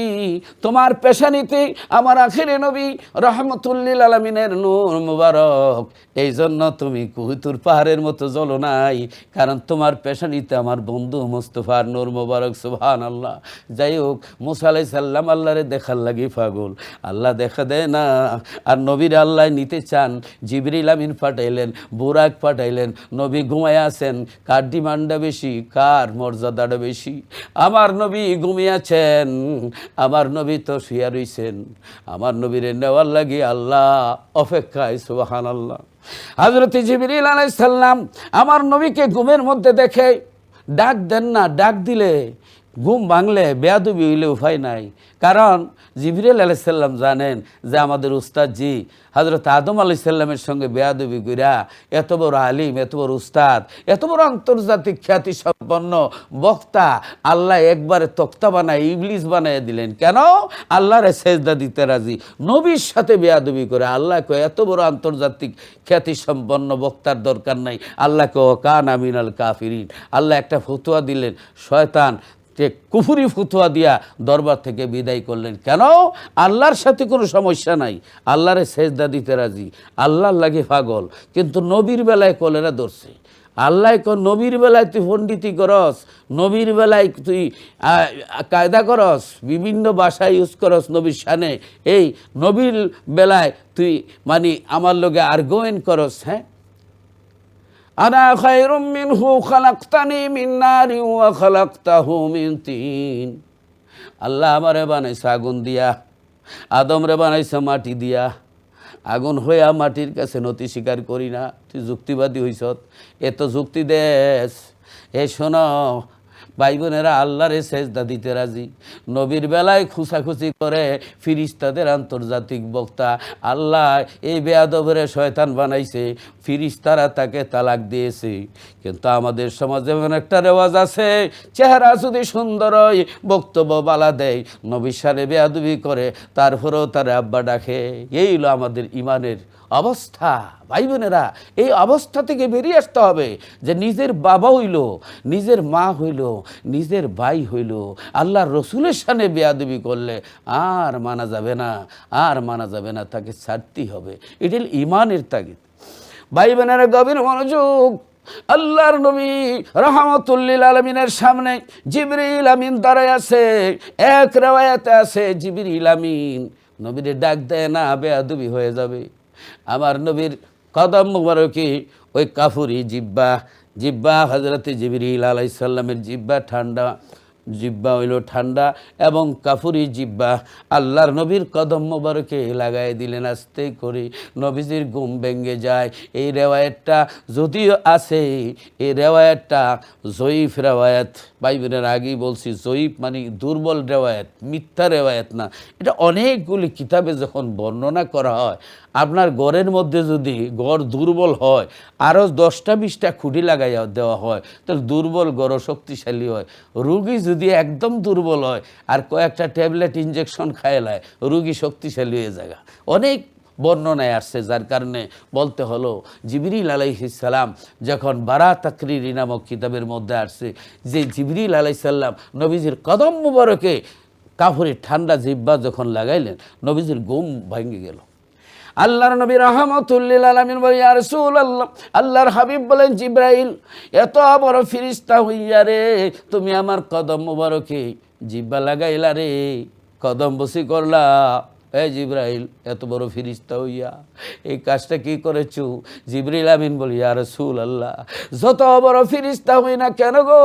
তোমার পেশানিতে আমার আখিরে নবী রহমতুল্লিল আলামিনের নূর মুবারক, এই জন্য তুমি কুহুতুর পাহাড়ের মতো জ্বলো নাই, কারণ তোমার পেশানিতে আমার বন্ধু মুস্তফার নূর মুবারক। সুবহানাল্লাহ। যাই হোক, মুসা আলাইহিস সালাম আল্লাহরে দেখার লাগি পাগল, আল্লাহ দেখা দেয় না। আর নবীর আল্লাহ নিতে চান, জিবরিল আমিন পাঠাইলেন, বুরাক পাঠাইলেন, নবী ঘুমায় আছেন। কার ডিমান্ডটা বেশি, কার মর্যাদাটা বেশি? আমার নবী ঘুমিয়েছেন, আমার নবী তো শুয়ে রইছেন, আমার নবীরে নেওয়ার লাগি আল্লাহ অপেক্ষায়। সুবহানাল্লাহ। হযরত জিবরিল আলাইহিস সালাম আমার নবীকে ঘুমের মধ্যে দেখে ডাক দেন না, ডাক দিলে ঘুম ভাঙলে বেয়াদবি হইলে উপায় নাই। কারণ জিবরিল আলাইহিস সালাম জানেন যে আমাদের উস্তাদ জি হযরত আদম আলাইহিস সালামের সঙ্গে বেয়াদবি কইরা এত বড় আলিম, এত বড় উস্তাদ, এত বড় আন্তর্জাতিক খ্যাতি সম্পন্ন বক্তা আল্লাহ একবারে তক্তা বানায় ইবলিস বানায় দিলেন। কেন? আল্লাহরে সেজদা দিতে রাজি, নবীর সাথে বেয়াদবি করে। আল্লাহ কয় এত বড় আন্তর্জাতিক খ্যাতি সম্পন্ন বক্তার দরকার নাই। আল্লাহ কয় কানা মিনাল কাফিরিন। আল্লাহ একটা ফতোয়া দিলেন, শয়তান যে কুফরি ফতুয়া দিয়া দরবার থেকে বিদায় করলেন। কেন? আল্লাহর সাথে কোনো সমস্যা নাই, আল্লাহরে সেজদা দিতে রাজি, আল্লাহর লাগে পাগল। কিন্তু নবীর বেলায় কলেরা ধরছে। আল্লাহ নবীর বেলায় তুই পণ্ডিতি করস, নবীর বেলায় তুই কায়দা করস, বিভিন্ন ভাষা ইউজ করস নবীর শানে, এই নবীর বেলায় তুই মানে আমার লগে আর্গুমেন্ট করস। হ্যাঁ, আনা খায়রুম মিনহু খালাকতানি মিন নারি ওয়া খালাকতাহু মিন তিন। আল্লাহ আমারে বানাইছে আগুন দিয়া, আদমরে বানাইছে মাটি দিয়া। আগুন হইয়া মাটির কাছে নতি স্বীকার করি না। তুই যুক্তিবাদী হইছ, এত যুক্তি দেশ। এ শোনো ভাই বোনেরা, আল্লাহরে সেজদা দিতে রাজি, নবীর বেলায় খুশাখুশি করে ফিরিস্তাদের আন্তর্জাতিক বক্তা। আল্লাহ এই বেয়াদবরে শয়তান বানাইছে, ফিরিস্তারা তাকে তালাক দিয়েছে। কিন্তু আমাদের সমাজে এমন একটা রেওয়াজ আছে, চেহারা যদি সুন্দর হয়, বক্তব্য বালা দেয়, নবীর সারে বেয়াদবি করে, তারপরেও তার আব্বা ডাকে। এই হলো আমাদের ইমানের অবস্থা। ভাই বোনেরা, এই অবস্থা থেকে বেরিয়ে আসতে হবে যে নিজের বাবা হইল, নিজের মা হইল, নিজের ভাই হইল, আল্লাহর রসুলের সামনে বেয়াদবি করলে আর মানা যাবে না, আর মানা যাবে না, তাকে ছাড়তেই হবে। এটা ইমানের তাগিদ। ভাই বোনেরা, গভীর মনোযোগ। আল্লাহর নবী রহমতুল্লিল আলমিনের সামনে জিবরিল আমিন দাঁড়ায় আছে। এক রিওয়ায়াতে আছে জিবরিল আমিন নবীরে ডাক দেয় না, বেয়াদবি হয়ে যাবে। আমার নবীর কদম মুবারকে ওই কাফুরি জিব্বা হযরতে জিবরিল আলাইহিস সালামের জিব্বা ঠান্ডা, জিব্বা হইল ঠান্ডা এবং কাফুরি জিব্বা আল্লাহর নবীর কদম মোবারকে লাগাই দিলেন আস্তে করে। নবীজির ঘুম ভেঙে যায়। এই রেওয়ায়েতটা যদিও আছে, এই রেওয়ায়েতটা জয়ীফ রেওয়ায়েত। ভাই বোনের আগেই বলছি, জয়ীফ মানে দুর্বল রেওয়ায়েত, মিথ্যা রেওয়ায়েত না। এটা অনেকগুলি কিতাবে যখন বর্ণনা করা হয়, আপনার গড়ের মধ্যে যদি গড় দুর্বল হয়, আরও 10টা-20টা খুঁটি লাগাইয়া দেওয়া হয়, তাহলে দুর্বল গড় শক্তিশালী হয়। রুগী যদি একদম দুর্বল হয় আর কয়েকটা ট্যাবলেট ইঞ্জেকশন খাইলায়, রুগী শক্তিশালী হয়ে যায়। অনেক বর্ণনায় আসছে, যার কারণে বলতে হলো জিবরিল আলাইহিস সালাম যখন বারা তাকরিরি নামক কিতাবের মধ্যে আসছে যে জিবরিল আলাইহিস সালাম নবীজির কদম মুবারকে কাফুরের ঠান্ডা জিব্বা যখন লাগাইলেন, নবীজির ঘুম ভেঙে গেল। আল্লাহর নবী রহমতুল্লিল আলামিন বলেন, ইয়া রাসূলুল্লাহ, আল্লাহর হাবিব বলেন, জিবরাইল এত বড় ফেরেশতা হইয়া রে তুমি আমার কদম মুবারকে জিব্বা লাগাইলা রে, কদম বসি করলা। এই জিবরাইল এত বড় ফেরেশতা হইয়া এই কাজটা কি করেছো? জিবরিল আমিন বলি, ইয়া রাসূলুল্লাহ, যত বড় ফেরেশতা হই না কেন গো,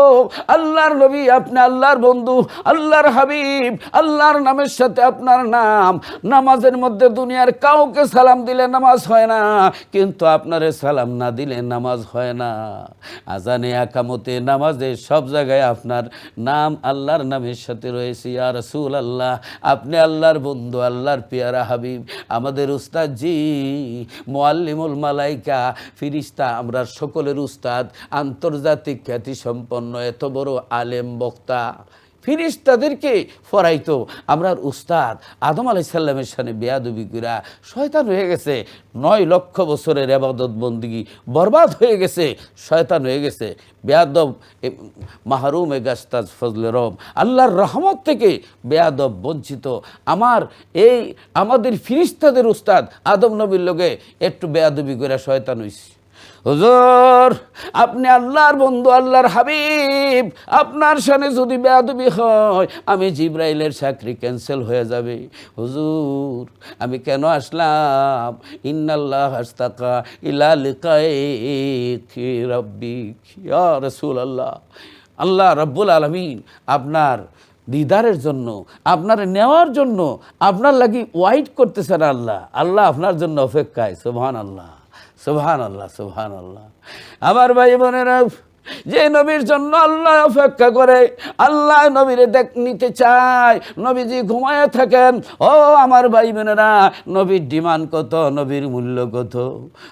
আল্লাহর নবী আপনি আল্লাহর বন্ধু, আল্লাহর হাবিব, আল্লাহর নামের সাথে আপনার নাম। নামাজের মধ্যে দুনিয়ার কাউকে সালাম দিলে নামাজ হয় না, কিন্তু আপনারে সালাম না দিলে নামাজ হয় না। আজানে, আকামতে, নামাজে সব জায়গায় আপনার নাম আল্লাহর নামের সাথে রয়েছে। ইয়া রাসূলুল্লাহ, আপনি আল্লাহর বন্ধু, আল্লাহর পেয়ারা হাবিব, আমাদের উস্তাদ জি, মুআল্লিমুল মালাইকা, ফিরিস্তা, আমরা সকলের উস্তাদ, আন্তর্জাতিক খ্যাতি সম্পন্ন এত বড় আলেম বক্তা, ফিরিস্তাদেরকে ফরাইতো। আমরার উস্তাদ আদম আলাইহিস সালামের সামনে বেয়াদবি কইরা শয়তান হয়ে গেছে। 9 লক্ষ বছরের ইবাদত বন্দেগী বরবাদ হয়ে গেছে, শয়তান হয়ে গেছে বেয়াদব, মাহরুম এ গাস্তাজ ফজলে রব, আল্লাহর রহমত থেকে বেয়াদব বঞ্চিত। আমাদের ফিরিস্তাদের উস্তাদ আদম নবীর লগে একটু বেয়াদবি কইরা শয়তান হইছে। হুজুর আপনি আল্লাহর বন্ধু, আল্লাহর হাবিব, আপনার সামনে যদি বেয়াদবি হয় আমি জিবরাইলের চাকরি ক্যান্সেল হয়ে যাবে। হুজুর আমি কেন আসলাম? ইন্নাল্লাহ আস্তাকা ইলা লিকাইকি রাব্বিক ইয়া রাসূলুল্লাহ। আল্লাহ রাব্বুল আলামিন আপনার দিদারের জন্য, আপনার নেওয়ার জন্য আপনার লাগি ওয়াইট করতেছেন। আল্লাহ আপনার জন্য অপেক্ষায়। সুবহানাল্লাহ, সুবহানাল্লাহ, সুবহানাল্লাহ। আমার ভাই বোনেরা, যে নবীর জন্য আল্লাহ অপেক্ষা করে, আল্লাহ নবীরে নিতে চায়, নবীজি ঘুমায় থাকেন। ও আমার ভাই বোনেরা, নবীর ডিমান্ড কত, নবীর মূল্য কত?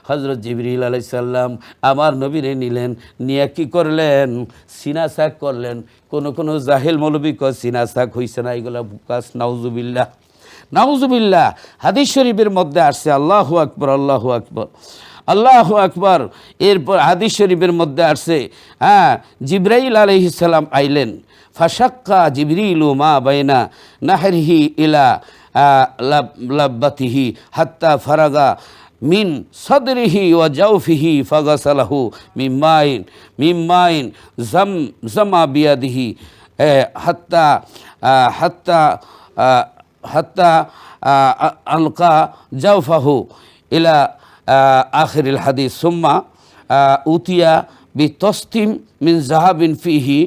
হযরত জিবরিল আলাইহিস সালাম আমার নবীরে নিলেন, নিয়ে কি করলেন? সিনা সাক করলেন। কোন জাহিল মৌলবী কয় সিনা সাক হইছে না, এগুলা বুকাস। নাউজুবিল্লাহ, নাউজুবিল্লাহ। হাদিস শরীফের মধ্যে আসছে, আল্লাহু আকবার, আল্লাহু আকবার, আল্লাহু আকবার। এরপর হাদিস শরীফের মধ্যে আসছে, জিবরাইল আলাইহিস সালাম আইলেন। ফাশাক্কা জিবরিলু মা বাইনা নাহরিহি ইলা লাব্বাতিহি হাত্তা ফারাগা মিন সদরিহি ওয়া জাওফিহি ফাগাসালাহু মিম্মাইন জামা বিয়াদিহি হাত্তা হাত্তা হাত্তা আলকা জাওফাহু ইলা আখিরিল হাদিস। সুম্মা উতিয়া বি তসতিম মিন জাহাবিন ফিহি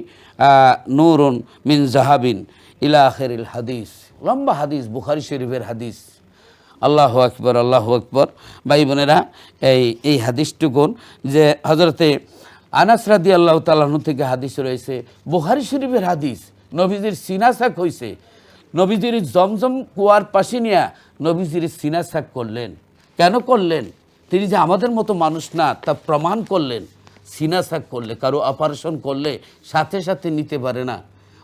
নূরুন মিন জাহাবিন ইলা আখিরিল হাদিস। লম্বা হাদিস, বুখারী শরীফের হাদিস। আল্লাহু আকবার, আল্লাহু আকবার। ভাই বোনেরা, এই হাদিসটুকুন যে হযরতে আনাস রাদিয়াল্লাহু তাআলা আনহু থেকে হাদিস রয়েছে, বুখারী শরীফের হাদিস। নবীজির সিনা সাক হইছে, নবীজির জমজম কুয়ার পাশে নিয়ে নবীজির সিনা সাক করলেন। কেন করলেন? তিনি যে আমাদের মতো মানুষ না তা প্রমাণ করলেন। সিনা সাক করলে, কারো অপারেশন করলে সাথে সাথে নিতে পারে না।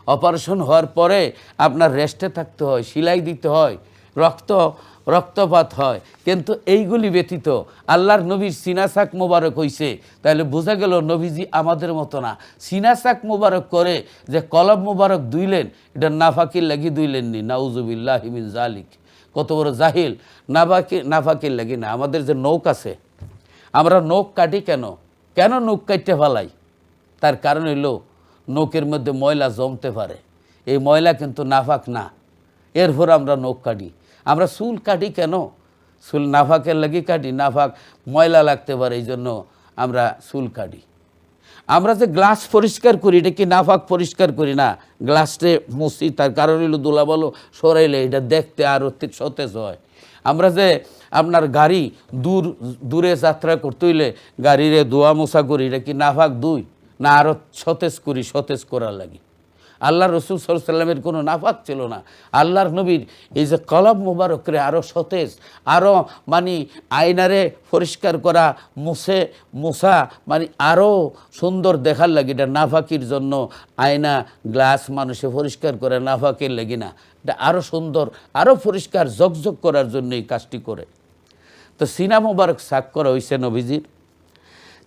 অপারেশন হওয়ার পরে আপনার রেস্টে থাকতে হয়, সেলাই দিতে হয়, রক্তপাত হয়। কিন্তু এইগুলি ব্যতীত আল্লাহর নবীর সিনা সাক মোবারক হইছে, তাহলে বোঝা গেল নবীজি আমাদের মতো না। সিনা সাক মোবারক করে যে কলব মোবারক দুইলেন, এটা নাফাকির লাগি দুইলেননি। নাউজুবিল্লাহি মিন জালিক। কত বড় জাহিল! নাফাকির লাগি না। আমাদের যে নৌক আছে, আমরা নখ কাটি কেন? কেন নখ কাটতে ফেলাই? তার কারণ হইল নখের মধ্যে ময়লা জমতে পারে। এই ময়লা কিন্তু নাফাক না, এরপর আমরা নখ কাটি। আমরা চুল কাটি কেন? চুল নাফাকের লাগি কাটি, নাফাক ময়লা লাগতে পারে, এই জন্য আমরা চুল কাটি। আমরা যে গ্লাস পরিষ্কার করি, এটা কি নাফাক পরিষ্কার করি না? গ্লাসে মুছি, তার কারণ হইল ধুলাবালু সরাইলে এটা দেখতে আরও সতেজ হয়। আমরা যে আপনার গাড়ি দূরে যাত্রা করতে হইলে গাড়িরে ধোয়া মোছা করি, এটা কি নাফাক দুই না আরও সতেজ করি? সতেজ করার লাগে। আল্লাহ রসুল সাল্লাল্লাহু আলাইহি ওয়াসাল্লামের কোনো নাফাক ছিল না। আল্লাহর নবীর এই যে কলব মোবারকরে আরও সতেজ, আরও আয়নারে পরিষ্কার করা, মোছা আরও সুন্দর দেখার লাগে। এটা নাফাকির জন্য আয়না গ্লাস মানুষে পরিষ্কার করে, নাফাকের লাগে না। এটা আরও সুন্দর, আরও পরিষ্কার ঝকঝক করার জন্য এই কাজটি করে। তো সিনা মোবারক সাক করা হয়েছে নবীজির।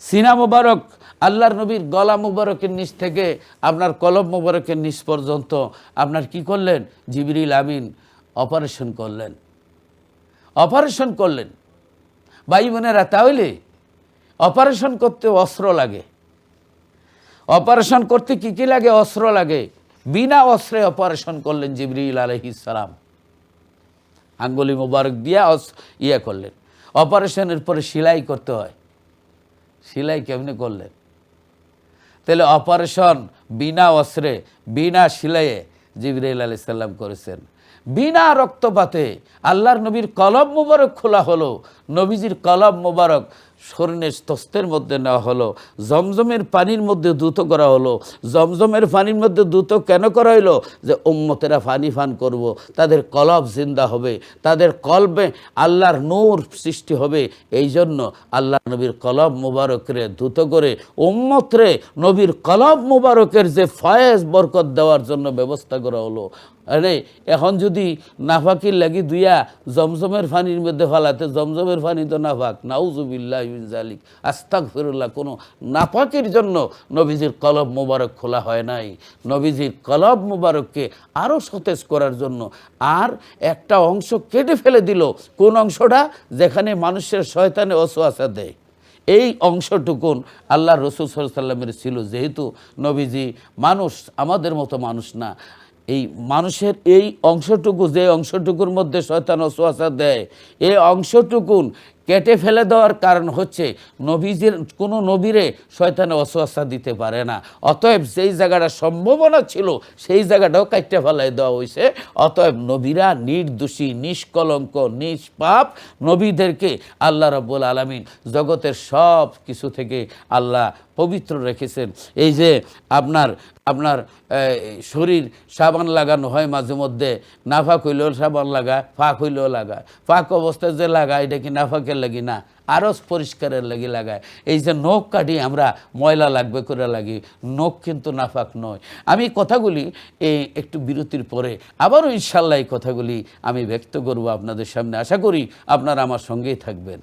সিনা মোবারক আল্লাহর নবীর গলা মোবারকের নিচ থেকে আপনার কলব মোবারকের নিচ পর্যন্ত আপনার কি করলেন? জিবরিল আমিন অপারেশন করলেন। ভাই বোনেরা, তাহলে অপারেশন করতে অস্ত্র লাগে। অপারেশন করতে কি কি লাগে? অস্ত্র লাগে। বিনা অস্ত্রে অপারেশন করলেন জিবরিল আলাইহিস সালাম। আঙ্গুলি মোবারক দিয়া করলেন। অপারেশনের পরে সেলাই করতে হয়। সেলাই কেমনি করলেন? তাহলে অপারেশন বিনা অস্ত্রে, বিনা সেলাইয়ে জিবরাইল আলাইহিস সালাম করেছেন। বিনা রক্তপাতে আল্লাহর নবীর কলব মোবারক খোলা হলো। নবীজির কলব মোবারক স্বর্ণের তস্তের মধ্যে নেওয়া হলো, জমজমের পানির মধ্যে দ্রুত করা হলো। জমজমের পানির মধ্যে দ্রুত কেন করা হইলো? যে উম্মতেরা পানি পান করব, তাদের কলব জিন্দা হবে, তাদের কলবে আল্লাহর নূর সৃষ্টি হবে। এই জন্য আল্লাহ নবীর কলব মুবারকের দ্রুত করে উম্মতরে নবীর কলব মুবারকের যে ফয়েজ বরকত দেওয়ার জন্য ব্যবস্থা করা হলো। আরে এখন যদি নাফাকির লাগি দুইয়া জমজমের পানির মধ্যে ফালাতে, জমজমের পানি তো নাফাক, নাউজুবিল্লাহি মিন যালিক, আস্তাগফিরুল্লাহ। কোনো নাফাকির জন্য নবীজির কলব মোবারক খোলা হয় নাই। নবীজির কলব মোবারককে আরও সতেজ করার জন্য আর একটা অংশ কেটে ফেলে দিল। কোন অংশটা? যেখানে মানুষের শয়তানে ওয়াসওয়াসা দেয়, এই অংশটুকুন আল্লাহ রসুল সাল্লাল্লাহু আলাইহি ওয়াসাল্লামের ছিল। যেহেতু নবীজি মানুষ, আমাদের মতো মানুষ না, এই মানুষের এই অংশটুকু, যে অংশটুকুর মধ্যে শয়তান ওয়াসওয়াসা দেয়, এই অংশটুকুন কেটে ফেলে দেওয়ার কারণ হচ্ছে নবীজির কোনো নবীরে শয়তানে ওয়াসওয়াসা দিতে পারে না। অতএব যেই জায়গাটা সম্ভাবনা ছিল সেই জায়গাটাও কাটতে ফেলাই দেওয়া হয়েছে। অতএব নবীরা নির্দোষী, নিষ্কলঙ্ক, নিষ্পাপ। নবীদেরকে আল্লাহ রাব্বুল আলামিন জগতের সব কিছু থেকে আল্লাহ পবিত্র রেখেছেন। এই যে আপনার শরীর সাবান লাগানো হয় মাঝে মধ্যে, নাফাক হইলেও সাবান লাগায়, ফাঁক হইলেও লাগায়। ফাঁক অবস্থায় যে লাগায় এটা কি নাফাকের লাগি না, আরও পরিষ্কারের লাগি লাগায়। এই যে নখ কাটি আমরা, ময়লা লাগবে করে লাগি, নখ কিন্তু নাফাক নয়। আমি কথাগুলি একটু বিরতির পরে আবারও ইনশাল্লাহ এই কথাগুলি আমি ব্যক্ত করব আপনাদের সামনে। আশা করি আপনারা আমার সঙ্গেই থাকবেন।